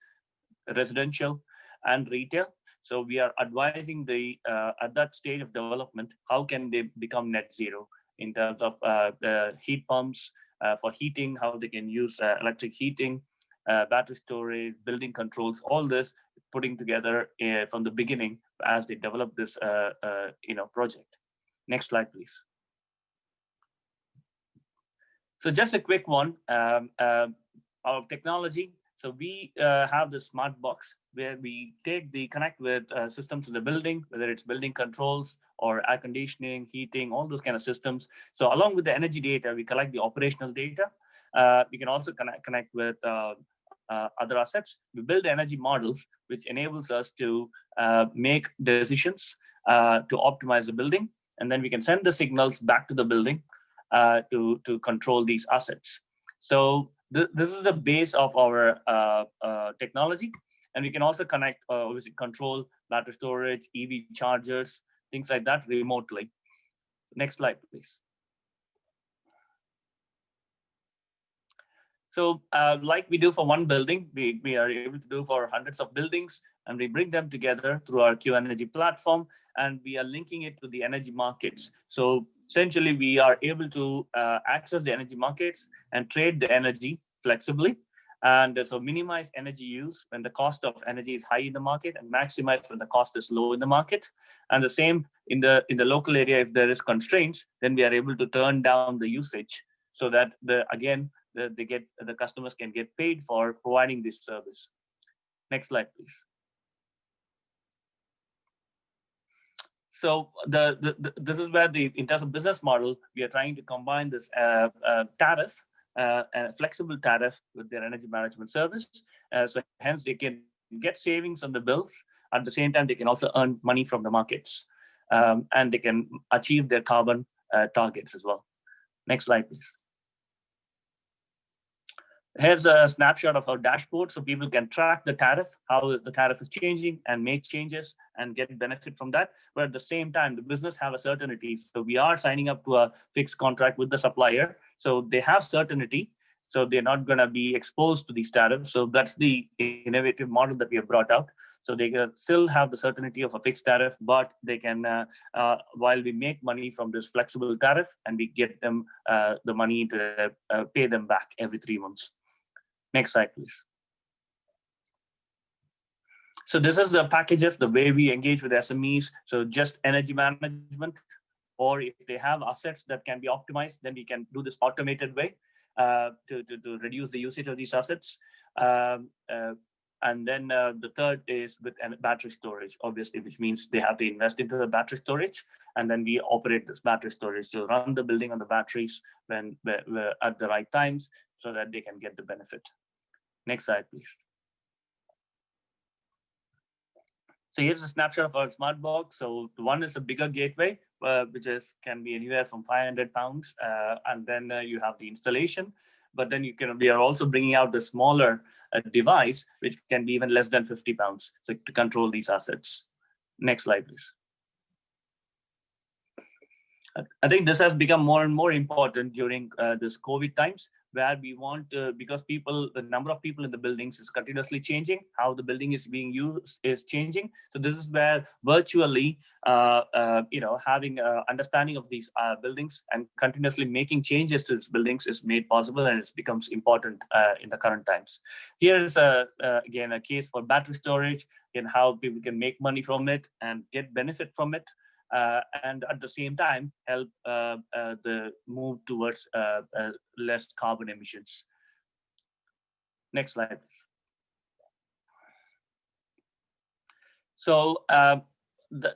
residential, and retail. So we are advising at that stage of development, how can they become net zero in terms of heat pumps for heating, how they can use electric heating, battery storage, building controls, all this putting together from the beginning as they develop this project. Next slide, please. So just a quick one, our technology. So we have the smart box where we connect with systems in the building, whether it's building controls or air conditioning, heating, all those kind of systems. So along with the energy data, we collect the operational data. We can also connect with other assets. We build energy models, which enables us to make decisions to optimize the building. And then we can send the signals back to the building to control these assets. So this is the base of our technology. And we can also connect, obviously, control battery storage, EV chargers, things like that remotely. Next slide, please. So like we do for one building, we are able to do for hundreds of buildings, and we bring them together through our Q Energy platform, and we are linking it to the energy markets. So essentially, we are able to access the energy markets and trade the energy flexibly, and so minimize energy use when the cost of energy is high in the market, and maximize when the cost is low in the market. And the same in the local area, if there is constraints, then we are able to turn down the usage so that the customers can get paid for providing this service. Next slide, please. So this is where in terms of business model, we are trying to combine this tariff, a flexible tariff with their energy management service. So hence they can get savings on the bills. At the same time, they can also earn money from the markets, and they can achieve their carbon targets as well. Next slide, please. Here's a snapshot of our dashboard, so people can track the tariff, how the tariff is changing, and make changes and get benefit from that. But at the same time, the business have a certainty. So we are signing up to a fixed contract with the supplier. So they have certainty. So they're not going to be exposed to these tariffs. So that's the innovative model that we have brought out. So they can still have the certainty of a fixed tariff, but they can, while we make money from this flexible tariff, and we get them the money to pay them back every 3 months. Next slide, please. So this is the packages, the way we engage with SMEs. So just energy management, or if they have assets that can be optimized, then we can do this automated way to reduce the usage of these assets. And then the third is with battery storage, obviously, which means they have to invest into the battery storage, and then we operate this battery storage to run the building on the batteries when at the right times, so that they can get the benefit. Next slide, please. So here's a snapshot of our smart box. So one is a bigger gateway, which can be anywhere from 500 pounds, and then you have the installation. But then we are also bringing out the smaller device, which can be even less than 50 pounds, so to control these assets. Next slide, please. I think this has become more and more important during this COVID times, where we want to, because the number of people in the buildings is continuously changing, how the building is being used is changing. So this is where virtually, having understanding of these buildings and continuously making changes to these buildings is made possible, and it becomes important in the current times. Here is again a case for battery storage and how people can make money from it and get benefit from it. And at the same time help the move towards less carbon emissions. Next slide. So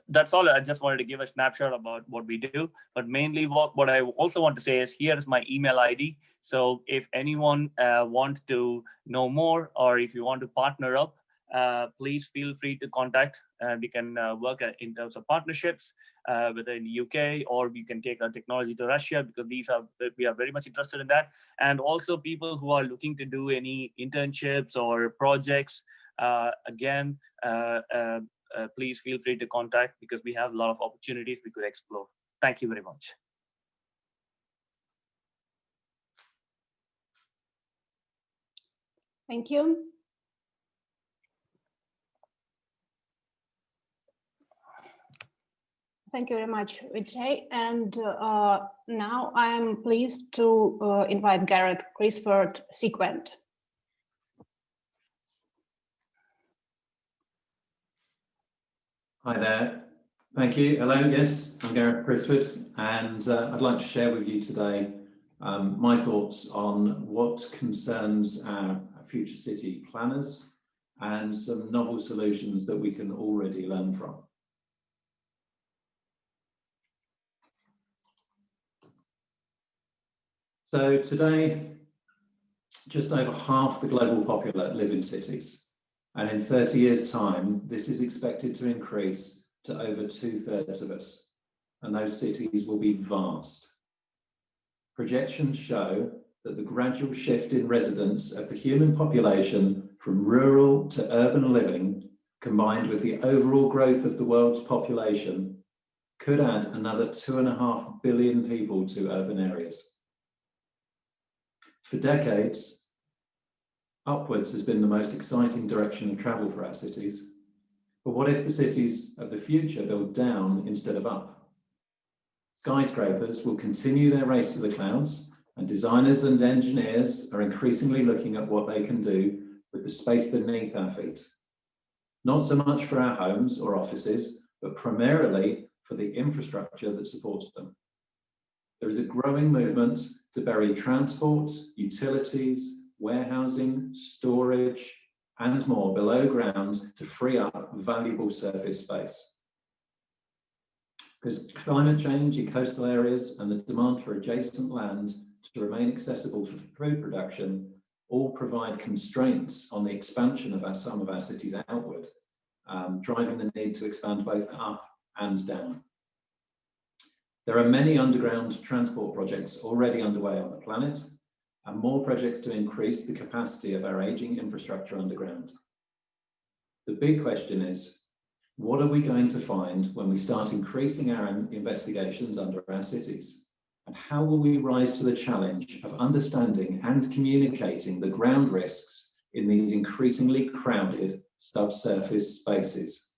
that's all. I just wanted to give a snapshot about what we do, but mainly what I also want to say is, here is my email ID. So if anyone wants to know more, or if you want to partner up, please feel free to contact. We can work in terms of partnerships, whether in the UK, or we can take our technology to Russia, because we are very much interested in that. And also people who are looking to do any internships or projects, again, please feel free to contact, because we have a lot of opportunities we could explore. Thank you very much. Thank you. Thank you very much, Vidjay. And now I'm pleased to invite Garret Crissford, Sequent. Hi there. Thank you. Hello, yes, I'm Garet Crissford, and I'd like to share with you today my thoughts on what concerns our future city planners and some novel solutions that we can already learn from. So today, just over half the global population live in cities. And in 30 years' time, this is expected to increase to over 2/3 of us. And those cities will be vast. Projections show that the gradual shift in residents of the human population from rural to urban living, combined with the overall growth of the world's population, could add another 2.5 billion people to urban areas. For decades, upwards has been the most exciting direction of travel for our cities. But what if the cities of the future build down instead of up? Skyscrapers will continue their race to the clouds, and designers and engineers are increasingly looking at what they can do with the space beneath our feet. Not so much for our homes or offices, but primarily for the infrastructure that supports them. There is a growing movement to bury transport, utilities, warehousing, storage, and more below ground to free up valuable surface space. Because climate change in coastal areas and the demand for adjacent land to remain accessible for food production all provide constraints on the expansion of some of our cities outward, driving the need to expand both up and down. There are many underground transport projects already underway on the planet, and more projects to increase the capacity of our aging infrastructure underground. The big question is, what are we going to find when we start increasing our investigations under our cities? And how will we rise to the challenge of understanding and communicating the ground risks in these increasingly crowded subsurface spaces?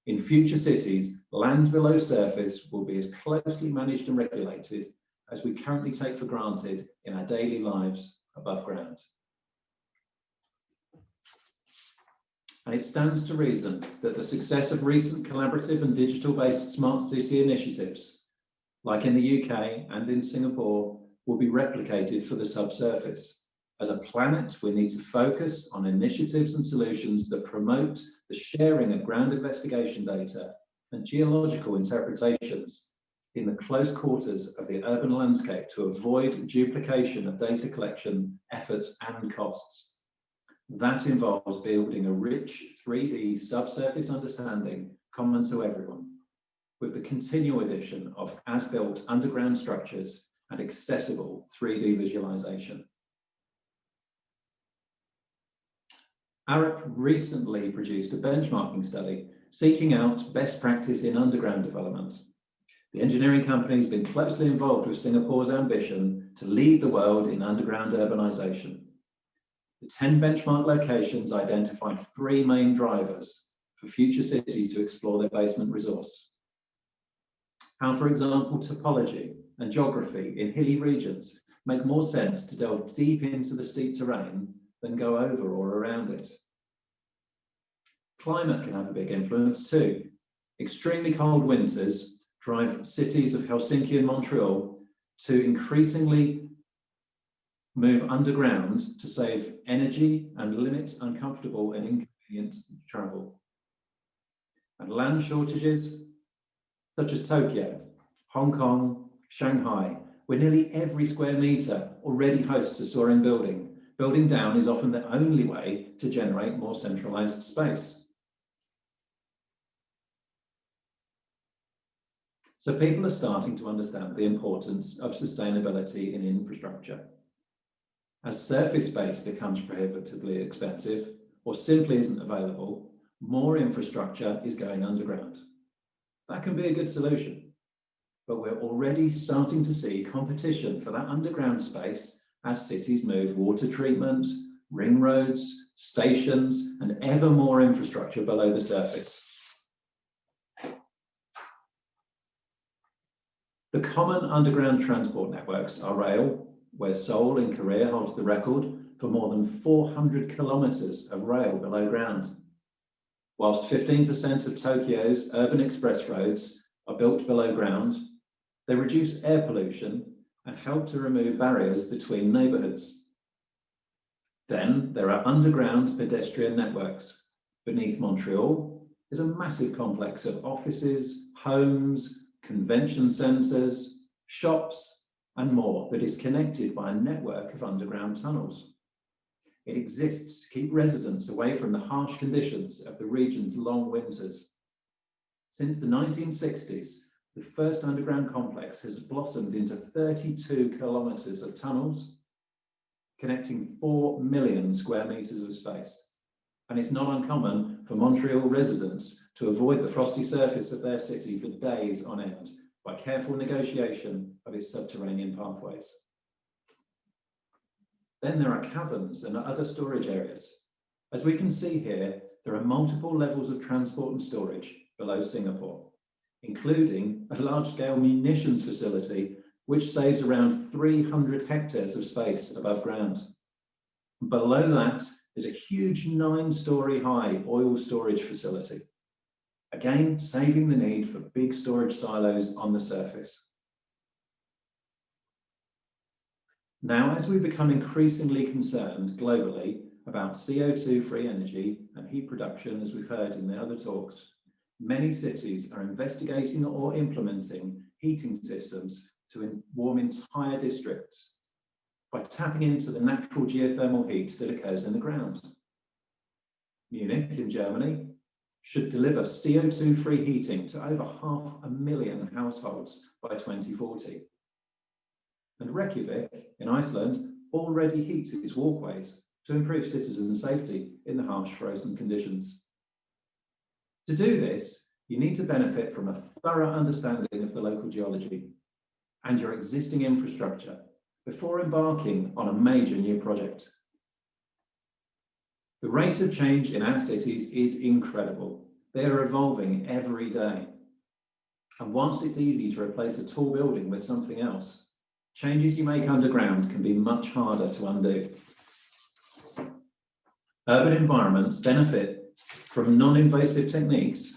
In future cities, land below surface will be as closely managed and regulated as we currently take for granted in our daily lives above ground. And it stands to reason that the success of recent collaborative and digital-based smart city initiatives, like in the UK and in Singapore, will be replicated for the subsurface. As a planet, we need to focus on initiatives and solutions that promote the sharing of ground investigation data and geological interpretations in the close quarters of the urban landscape to avoid duplication of data collection efforts and costs. That involves building a rich 3D subsurface understanding common to everyone, with the continual addition of as-built underground structures and accessible 3D visualization. Arup recently produced a benchmarking study seeking out best practice in underground development. The engineering company has been closely involved with Singapore's ambition to lead the world in underground urbanization. The 10 benchmark locations identified 3 main drivers for future cities to explore their basement resource. How, for example, topology and geography in hilly regions make more sense to delve deep into the steep terrain than go over or around it. Climate can have a big influence too. Extremely cold winters drive cities of Helsinki and Montreal to increasingly move underground to save energy and limit uncomfortable and inconvenient travel. And land shortages, such as Tokyo, Hong Kong, Shanghai, where nearly every square metre already hosts a soaring building. Building down is often the only way to generate more centralised space. So people are starting to understand the importance of sustainability in infrastructure. As surface space becomes prohibitively expensive or simply isn't available, more infrastructure is going underground. That can be a good solution, but we're already starting to see competition for that underground space as cities move water treatment, ring roads, stations, and ever more infrastructure below the surface. The common underground transport networks are rail, where Seoul in Korea holds the record for more than 400 kilometers of rail below ground. Whilst 15% of Tokyo's urban express roads are built below ground, they reduce air pollution and help to remove barriers between neighbourhoods. Then there are underground pedestrian networks. Beneath Montreal is a massive complex of offices, homes, convention centres, shops, and more that is connected by a network of underground tunnels. It exists to keep residents away from the harsh conditions of the region's long winters. Since the 1960s, the first underground complex has blossomed into 32 kilometres of tunnels, connecting 4 million square metres of space. And it's not uncommon for Montreal residents to avoid the frosty surface of their city for days on end by careful negotiation of its subterranean pathways. Then there are caverns and other storage areas. As we can see here, there are multiple levels of transport and storage below Singapore, including a large-scale munitions facility which saves around 300 hectares of space above ground. Below that is a huge 9-storey high oil storage facility, again saving the need for big storage silos on the surface. Now, as we become increasingly concerned globally about CO2-free energy and heat production, as we've heard in the other talks, many cities are investigating or implementing heating systems to warm entire districts by tapping into the natural geothermal heat that occurs in the ground. Munich in Germany should deliver CO2-free heating to over 500,000 households by 2040. And Reykjavik in Iceland already heats its walkways to improve citizen safety in the harsh frozen conditions. To do this, you need to benefit from a thorough understanding of the local geology and your existing infrastructure before embarking on a major new project. The rate of change in our cities is incredible. They are evolving every day. And whilst it's easy to replace a tall building with something else, changes you make underground can be much harder to undo. Urban environments benefit from non-invasive techniques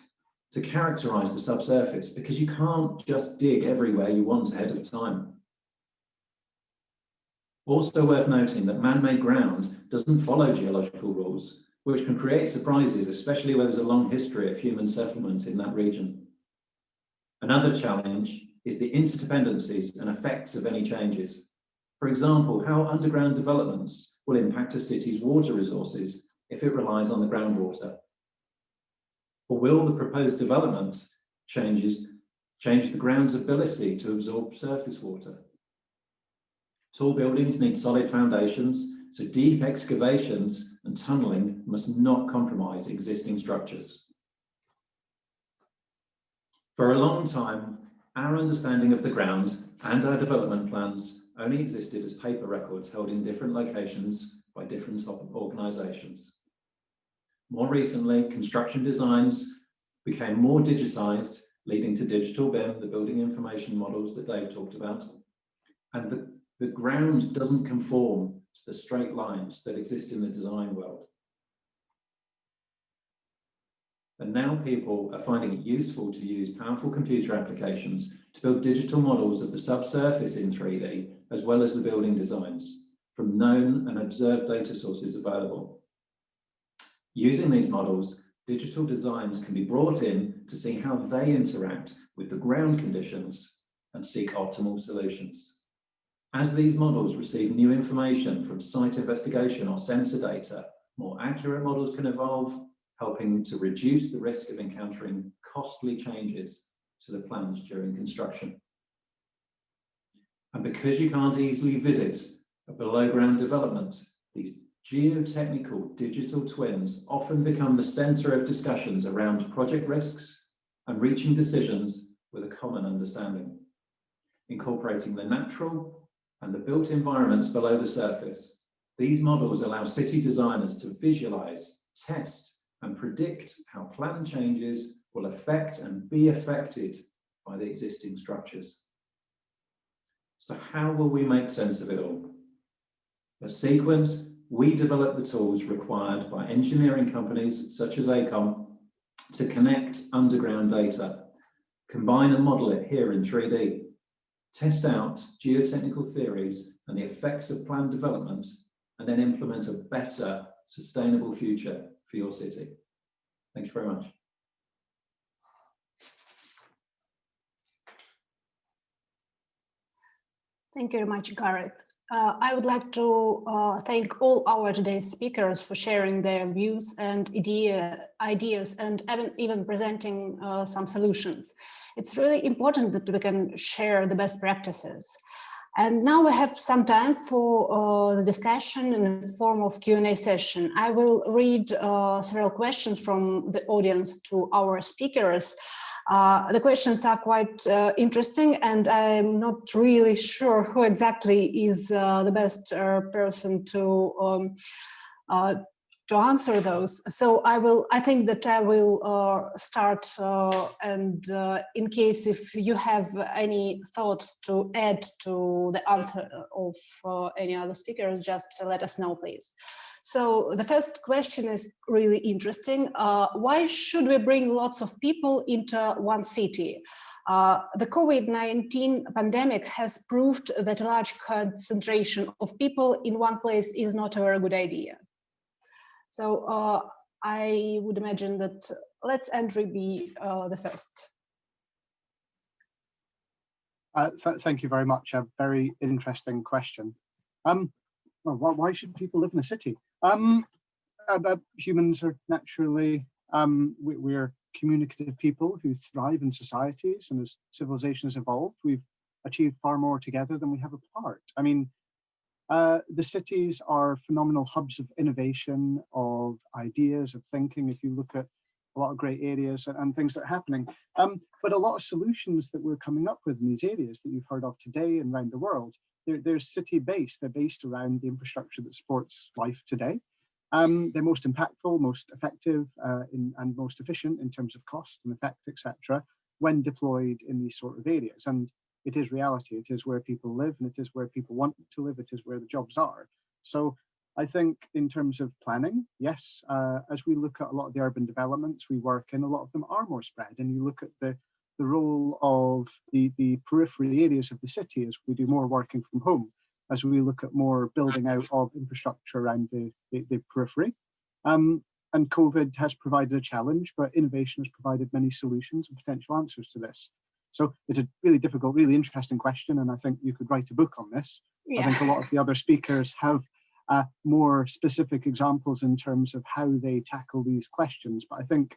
to characterize the subsurface because you can't just dig everywhere you want ahead of time. Also worth noting that man-made ground doesn't follow geological rules, which can create surprises, especially where there's a long history of human settlement in that region. Another challenge is the interdependencies and effects of any changes. For example, how underground developments will impact a city's water resources if it relies on the groundwater. Or will the proposed development change the ground's ability to absorb surface water? Tall buildings need solid foundations, so deep excavations and tunneling must not compromise existing structures. For a long time, our understanding of the ground and our development plans only existed as paper records held in different locations by different organisations. More recently, construction designs became more digitised, leading to digital BIM, the building information models that Dave talked about, and the ground doesn't conform to the straight lines that exist in the design world. And now people are finding it useful to use powerful computer applications to build digital models of the subsurface in 3D, as well as the building designs, from known and observed data sources available. Using these models, digital designs can be brought in to see how they interact with the ground conditions and seek optimal solutions. As these models receive new information from site investigation or sensor data, more accurate models can evolve, helping to reduce the risk of encountering costly changes to the plans during construction. And because you can't easily visit a below-ground development, these geotechnical digital twins often become the centre of discussions around project risks and reaching decisions with a common understanding, incorporating the natural and the built environments below the surface. These models allow city designers to visualize, test, and predict how plan changes will affect and be affected by the existing structures. So how will we make sense of it all? At Sequent, we develop the tools required by engineering companies such as AECOM to connect underground data, combine and model it here in 3D, test out geotechnical theories and the effects of planned development, and then implement a better, sustainable future for your city. Thank you very much. Thank you very much, Gareth. I would like to thank all our today's speakers for sharing their views and ideas and even presenting some solutions. It's really important that we can share the best practices. And now we have some time for the discussion in the form of Q&A session. I will read several questions from the audience to our speakers. The questions are quite interesting, and I'm not really sure who exactly is the best person to answer those. So I think that I will start, and in case if you have any thoughts to add to the answer of any other speakers, just let us know, please. So the first question is really interesting. Why should we bring lots of people into one city? The COVID-19 pandemic has proved that a large concentration of people in one place is not a very good idea. So I would imagine that let's Andrew be the first. Thank you very much. A very interesting question. Well, why should people live in a city? Humans are naturally, we're communicative people who thrive in societies, and as civilizations evolved, we've achieved far more together than we have apart. I mean, the cities are phenomenal hubs of innovation, of ideas, of thinking. If you look at a lot of great areas and things that are happening, but a lot of solutions that we're coming up with in these areas that you've heard of today and around the world, they're city-based. They're based around the infrastructure that supports life today. They're most impactful, most effective, and most efficient in terms of cost and effect, etc., when deployed in these sort of areas. And it is reality. It is where people live, and it is where people want to live. It is where the jobs are. So I think in terms of planning, yes, as we look at a lot of the urban developments we work in, a lot of them are more spread. And you look at the role of the periphery areas of the city as we do more working from home, as we look at more building out of infrastructure around the periphery. And COVID has provided a challenge, but innovation has provided many solutions and potential answers to this. So it's a really difficult, really interesting question, and I think you could write a book on this. Yeah. I think a lot of the other speakers have more specific examples in terms of how they tackle these questions, but I think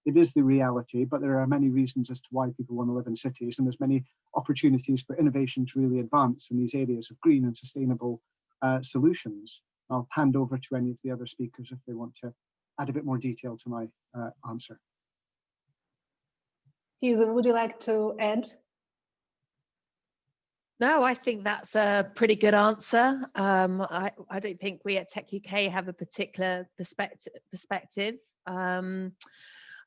it is the reality, but there are many reasons as to why people want to live in cities, and there's many opportunities for innovation to really advance in these areas of green and sustainable solutions. I'll hand over to any of the other speakers if they want to add a bit more detail to my answer. Sьюzan, would you like to add? No, I think that's a pretty good answer. I don't think we at Tech UK have a particular perspective. I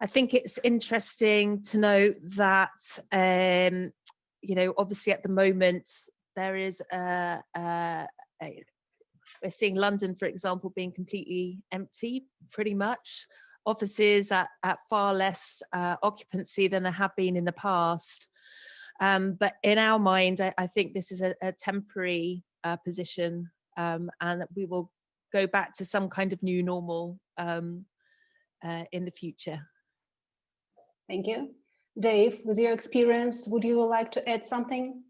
think it's interesting to note that, you know, obviously at the moment there is we're seeing London, for example, being completely empty, pretty much. Offices at far less occupancy than there have been in the past. But in our mind, I think this is a temporary position, and that we will go back to some kind of new normal in the future. Thank you. Dave, with your experience, would you like to add something?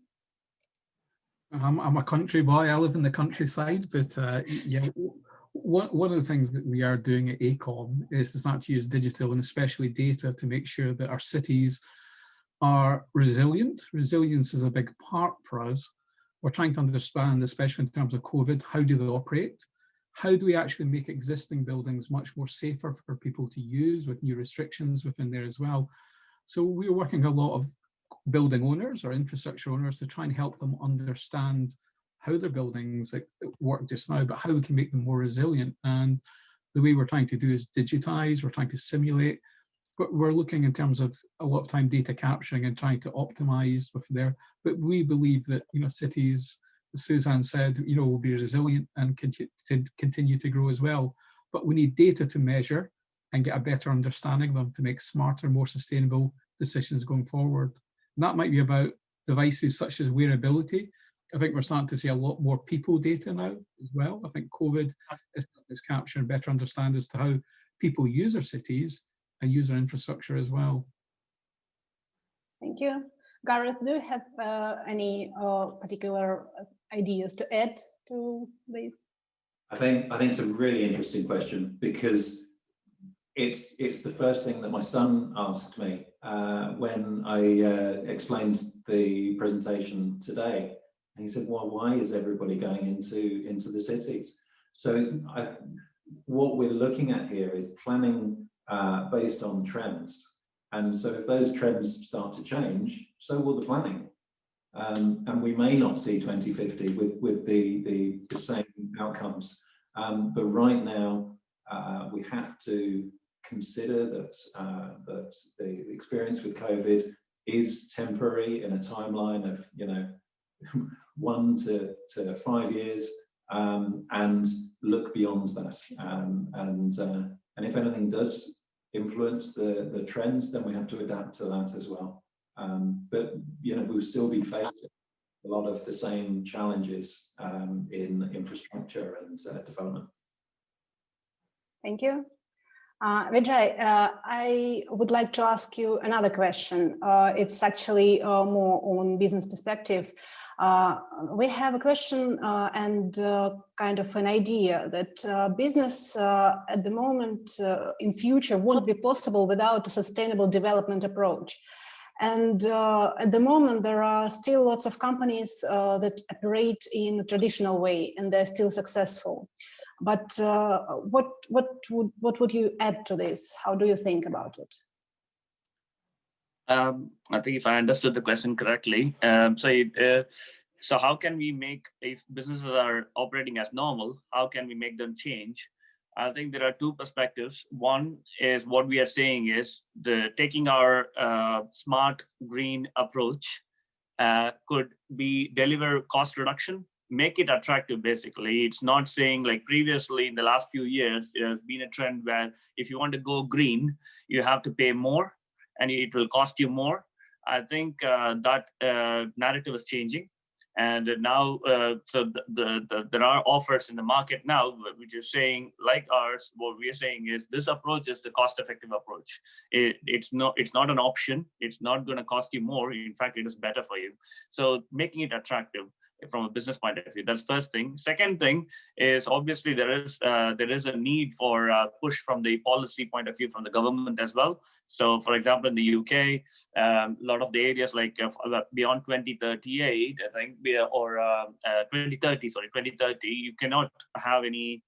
I'm a country boy. I live in the countryside, but yeah, one of the things that we are doing at AECOM is to start to use digital and especially data to make sure that our cities are resilient. Resilience is a big part for us. We're trying to understand, especially in terms of COVID, how do they operate? How do we actually make existing buildings much more safer for people to use with new restrictions within there as well? So we're working a lot of building owners or infrastructure owners to try and help them understand how their buildings work just now, but how we can make them more resilient. And the way we're trying to do is digitize, we're trying to simulate, but we're looking in terms of a lot of time data capturing and trying to optimize with there. But we believe that, you know, cities, as Sьюzan said, you know, will be resilient and continue to grow as well. But we need data to measure, and get a better understanding of them to make smarter, more sustainable decisions going forward. And that might be about devices such as wearability. I think we're starting to see a lot more people data now as well. I think COVID is capturing a better understanding as to how people use our cities and use our infrastructure as well. Thank you. Gareth, do you have any particular ideas to add to this? I think it's a really interesting question, because it's the first thing that my son asked me when I explained the presentation today. And he said, well, why is everybody going into the cities? So what we're looking at here is planning based on trends. And so if those trends start to change, so will the planning. And we may not see 2050 with the same outcomes. But right now, we have to consider that the experience with COVID is temporary in a timeline of 1 to 5 years, and look beyond that. And if anything does influence the trends, then we have to adapt to that as well. But we'll still be facing a lot of the same challenges in infrastructure and development. Thank you. Vidjai, I would like to ask you another question. It's actually more on business perspective. We have a question and kind of an idea that business at the moment in future won't be possible without a sustainable development approach. And at the moment, there are still lots of companies that operate in a traditional way, and they're still successful. But what would you add to this? How do you think about it? I think if I understood the question correctly, so how can we make, if businesses are operating as normal, how can we make them change? I think there are two perspectives. One is what we are saying is taking our smart green approach could be deliver cost reduction, make it attractive. Basically, it's not saying like previously in the last few years, there has been a trend where if you want to go green, you have to pay more and it will cost you more. I think that narrative is changing. And now, there are offers in the market now, which is saying, like ours, what we are saying is this approach is the cost-effective approach. It's not an option. It's not going to cost you more. In fact, it is better for you. So making it attractive from a business point of view. That's first thing. Second thing is obviously there is a need for push from the policy point of view from the government as well. So for example, in the UK, a lot of the areas like beyond 2038, I think, or 2030, you cannot have any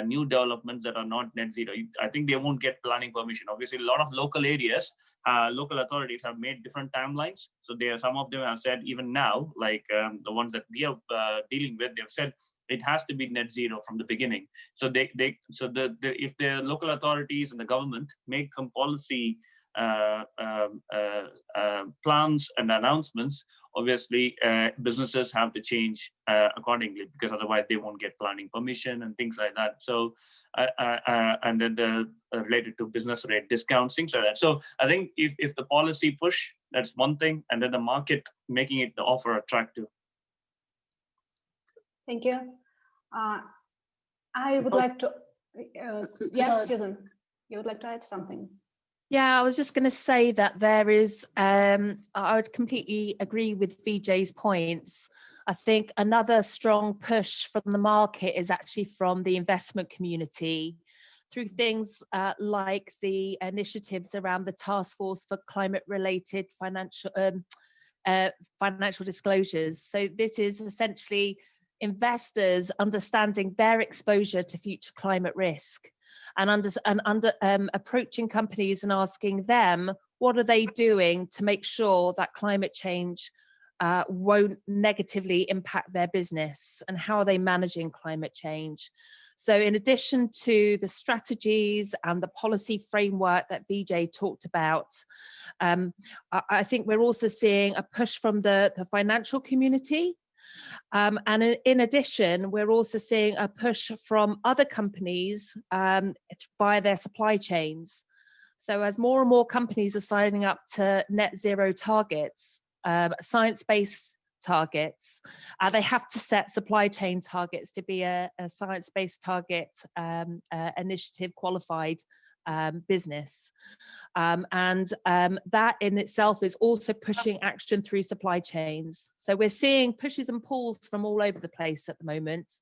new developments that are not net zero. I think they won't get planning permission. Obviously, a lot of local areas, local authorities have made different timelines. So some of them have said even now, like the ones that we are dealing with, they've said it has to be net zero from the beginning. So if the local authorities and the government make some policy plans and announcements, obviously businesses have to change accordingly, because otherwise they won't get planning permission and things like that. So and then related to business rate discounts, things like that. So I think if the policy push, that's one thing, and then the market making it the offer attractive. Thank you. I would like to yes, Sьюзан, you would like to add something? Yeah, I was just going to say that there is, I would completely agree with Vijay's points. I think another strong push from the market is actually from the investment community through things like the initiatives around the task force for climate-related financial disclosures. So this is essentially investors understanding their exposure to future climate risk, and approaching companies and asking them, what are they doing to make sure that climate change won't negatively impact their business, and how are they managing climate change? So in addition to the strategies and the policy framework that Vijay talked about, I think we're also seeing a push from the financial community And in addition, we're also seeing a push from other companies via their supply chains. So as more and more companies are signing up to net zero targets, science-based targets, they have to set supply chain targets to be a science-based target initiative qualified business. That in itself is also pushing action through supply chains. So we're seeing pushes and pulls from all over the place at the moment.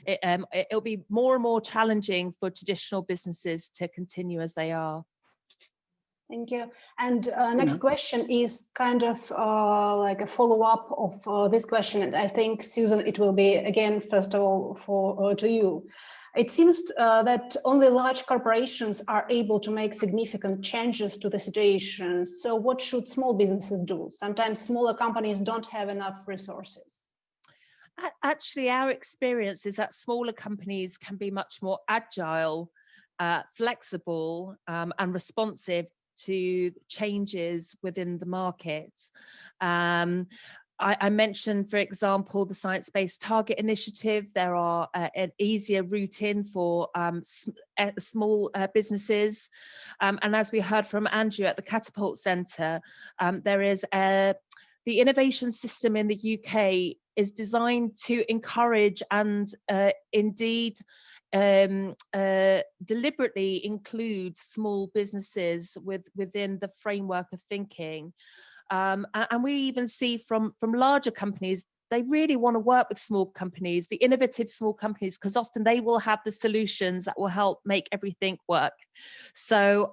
It'll be more and more challenging for traditional businesses to continue as they are. Thank you. And next question is kind of like a follow-up of this question. And I think, Sьюзан, it will be again, first of all, to you. It seems that only large corporations are able to make significant changes to the situation. So what should small businesses do? Sometimes smaller companies don't have enough resources. Actually, our experience is that smaller companies can be much more agile, flexible, and responsive to changes within the market. I mentioned, for example, the Science-Based Target Initiative. There are an easier route in for small businesses. And as we heard from Andrew at the Catapult Centre, there is the innovation system in the UK is designed to encourage and indeed deliberately include small businesses within the framework of thinking. And we even see from larger companies, they really want to work with small companies, the innovative small companies, because often they will have the solutions that will help make everything work. So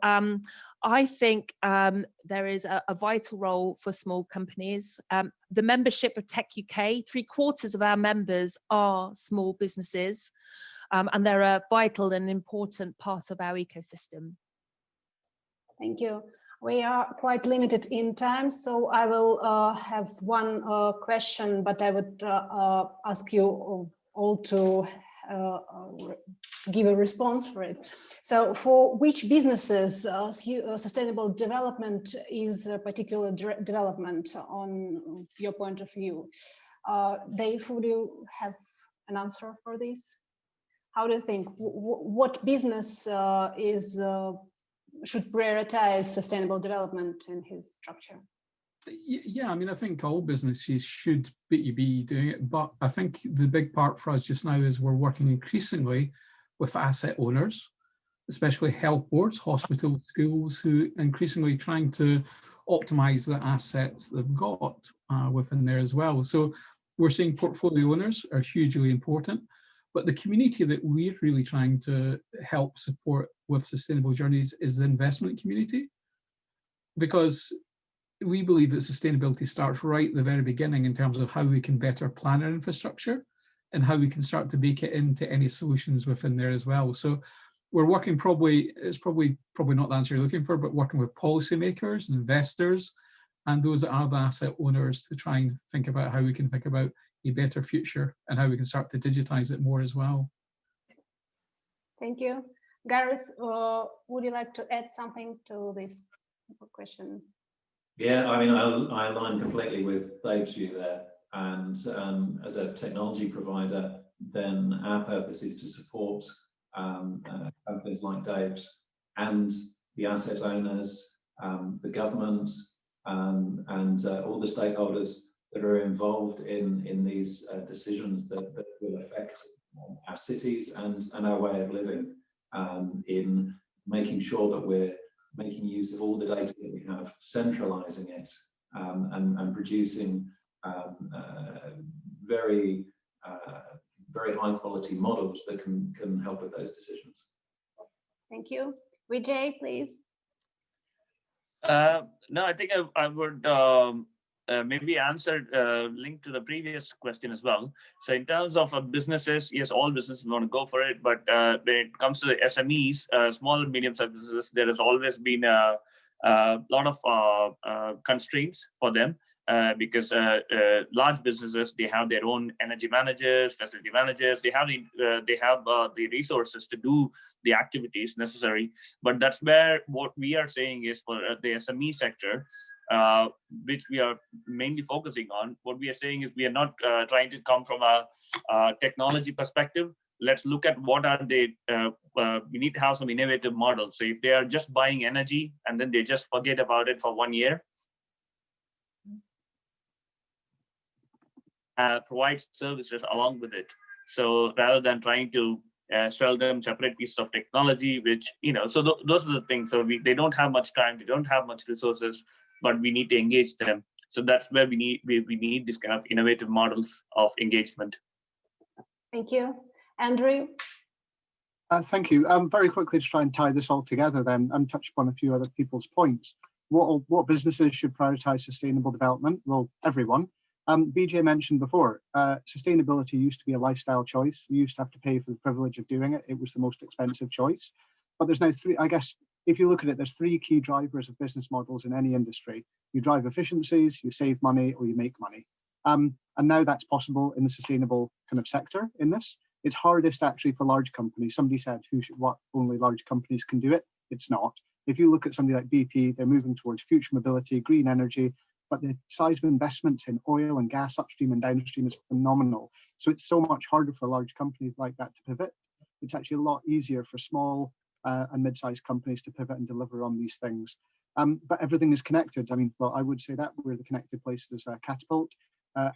I think there is a vital role for small companies. The membership of Tech UK, 3/4 of our members are small businesses, and they're a vital and important part of our ecosystem. Thank you. We are quite limited in time, so I will have one question, but I would ask you all to give a response for it. So for which businesses sustainable development is a particular development on your point of view? Dave, would you have an answer for this? How do you think, what business should prioritize sustainable development in his structure? Yeah, I mean, I think all businesses should be doing it, but I think the big part for us just now is we're working increasingly with asset owners, especially health boards, hospitals, schools, who increasingly trying to optimize the assets they've got within there as well. So we're seeing portfolio owners are hugely important, but the community that we're really trying to help support with sustainable journeys is the investment community, because we believe that sustainability starts right at the very beginning in terms of how we can better plan our infrastructure and how we can start to bake it into any solutions within there as well. So we're working it's probably not the answer you're looking for, but working with policymakers, investors, and those that are the asset owners to try and think about how we can think about a better future and how we can start to digitize it more as well. Thank you. Gareth, would you like to add something to this question? Yeah, I mean, I align completely with Dave's view there. And as a technology provider, then our purpose is to support companies like Dave's and the asset owners, the government, and all the stakeholders that are involved in these decisions that will affect our cities and our way of living, in making sure that we're making use of all the data that we have, centralizing it, and producing very high quality models that can help with those decisions. Thank you. Vidjay, please. No, I think I would maybe answer link to the previous question as well. So in terms of businesses, yes, all businesses want to go for it, but when it comes to the SMEs, small and medium-sized businesses, there has always been a lot of constraints for them. Because large businesses, they have their own energy managers, facility managers, they have the resources to do the activities necessary. But that's where what we are saying is for the SME sector, which we are mainly focusing on. What we are saying is we are not trying to come from a technology perspective. Let's look at what are they, we need to have some innovative models. So if they are just buying energy and then they just forget about it for 1 year, provide services along with it. So rather than trying to sell them separate pieces of technology, which, so those are the things. So they don't have much time, they don't have much resources, but we need to engage them. So that's where we need this kind of innovative models of engagement. Thank you. Andrew? Thank you. Very quickly to try and tie this all together then and touch upon a few other people's points. What businesses should prioritize sustainable development? Well, everyone. BJ mentioned before, sustainability used to be a lifestyle choice. You used to have to pay for the privilege of doing it. It was the most expensive choice. But there's now three, I guess, if you look at it, there's three key drivers of business models in any industry. You drive efficiencies, you save money, or you make money. And now that's possible in the sustainable kind of sector in this. It's hardest actually for large companies. Somebody said only large companies can do it. It's not. If you look at somebody like BP, they're moving towards future mobility, green energy, but the size of investments in oil and gas upstream and downstream is phenomenal. So it's so much harder for large companies like that to pivot. It's actually a lot easier for small and mid-sized companies to pivot and deliver on these things. But everything is connected. I mean, well, I would say that we're the Connected Places Catapult.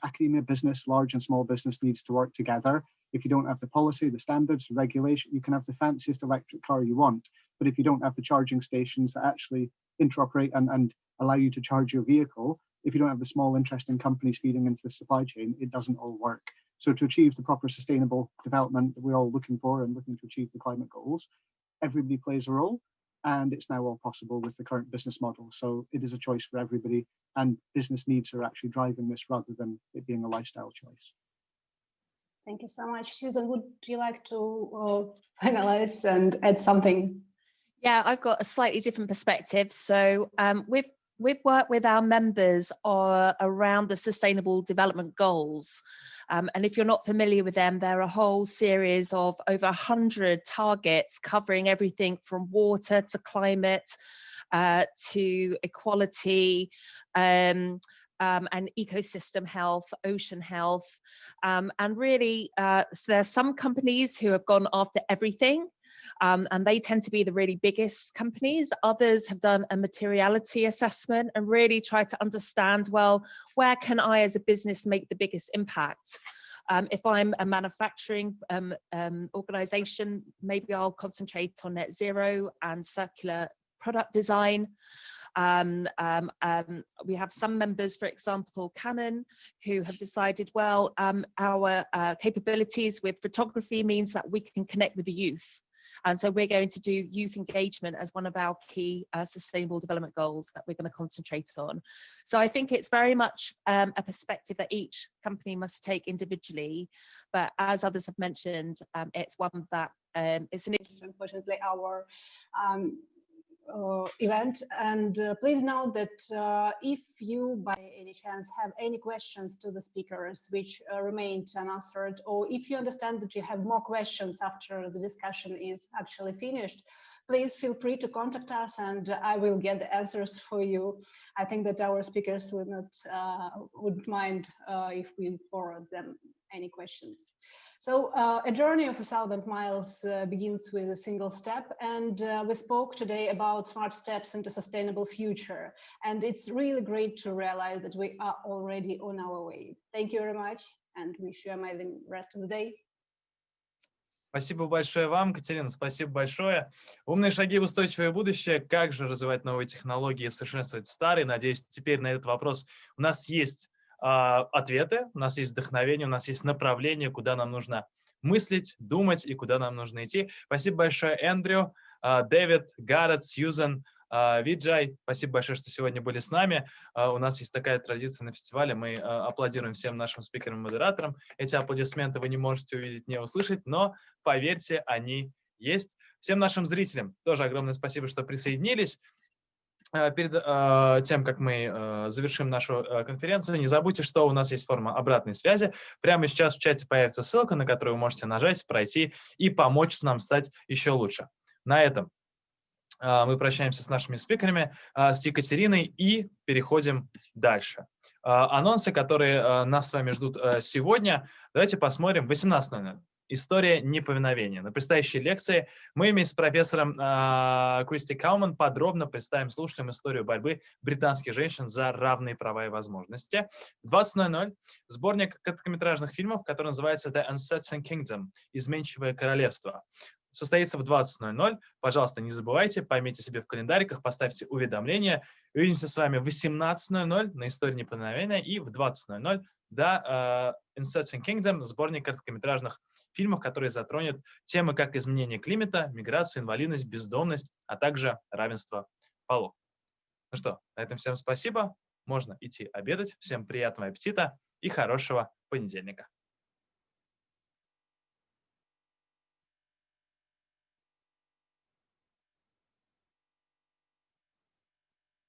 Academia, business, large and small business needs to work together. If you don't have the policy, the standards, the regulation, you can have the fanciest electric car you want. But if you don't have the charging stations that actually interoperate and allow you to charge your vehicle, if you don't have the small interesting companies feeding into the supply chain, it doesn't all work. So to achieve the proper sustainable development that we're all looking for and looking to achieve the climate goals, everybody plays a role. And it's now all possible with the current business model. So it is a choice for everybody, and business needs are actually driving this rather than it being a lifestyle choice. Thank you so much. Susan, would you like to finalize and add something? Yeah, I've got a slightly different perspective. So we've worked with our members around the Sustainable Development Goals. And if you're not familiar with them, they're a whole series of over 100 targets covering everything from water to climate to equality and ecosystem health, ocean health. And really, so there are some companies who have gone after everything. And they tend to be the really biggest companies. Others have done a materiality assessment and really tried to understand, well, where can I as a business make the biggest impact? If I'm a manufacturing organization, maybe I'll concentrate on net zero and circular product design. We have some members, for example, Canon, who have decided, well, our capabilities with photography means that we can connect with the youth. And so we're going to do youth engagement as one of our key sustainable development goals that we're going to concentrate on. So I think it's very much a perspective that each company must take individually. But as others have mentioned, it's one that it's an unfortunately our event. And please note that if you by any chance have any questions to the speakers which remained unanswered, or if you understand that you have more questions after the discussion is actually finished, please feel free to contact us and I will get the answers for you. I think that our speakers wouldn't mind if we forward them any questions. So a journey of 1,000 miles begins with a single step, and we spoke today about smart steps into sustainable future. And it's really great to realize that we are already on our way. Thank you very much, and wish you an amazing rest of the day. Спасибо большое вам, Катерина, спасибо большое. Умные шаги в устойчивое будущее. Как же развивать новые технологии и совершенствовать старые? Надеюсь, теперь на этот вопрос у нас есть ответы, у нас есть вдохновение, у нас есть направление, куда нам нужно мыслить, думать и куда нам нужно идти. Спасибо большое, Эндрю, Дэвид, Гарет, Сьюзан, Виджай. Спасибо большое, что сегодня были с нами. У нас есть такая традиция на фестивале. Мы аплодируем всем нашим спикерам и модераторам. Эти аплодисменты вы не можете увидеть, не услышать, но поверьте, они есть. Всем нашим зрителям тоже огромное спасибо, что присоединились. Перед тем, как мы завершим нашу конференцию, не забудьте, что у нас есть форма обратной связи. Прямо сейчас в чате появится ссылка, на которую вы можете нажать, пройти и помочь нам стать еще лучше. На этом мы прощаемся с нашими спикерами, с Екатериной, и переходим дальше. Анонсы, которые нас с вами ждут сегодня. Давайте посмотрим. 18:00. История неповиновения. На предстоящей лекции мы вместе с профессором Кристи Кауман подробно представим слушателям историю борьбы британских женщин за равные права и возможности. В 20:00 сборник короткометражных фильмов, который называется The Uncertain Kingdom, изменчивое королевство. Состоится в 20:00. Пожалуйста, не забывайте, поймите себе в календариках, поставьте уведомления. Увидимся с вами в 18:00 на истории неповиновения и в 20:00 The Uncertain Kingdom, сборник короткометражных фильмов, которые затронет темы как изменение климата, миграцию, инвалидность, бездомность, а также равенство полов. Ну что, на этом всем спасибо. Можно идти обедать. Всем приятного аппетита и хорошего понедельника.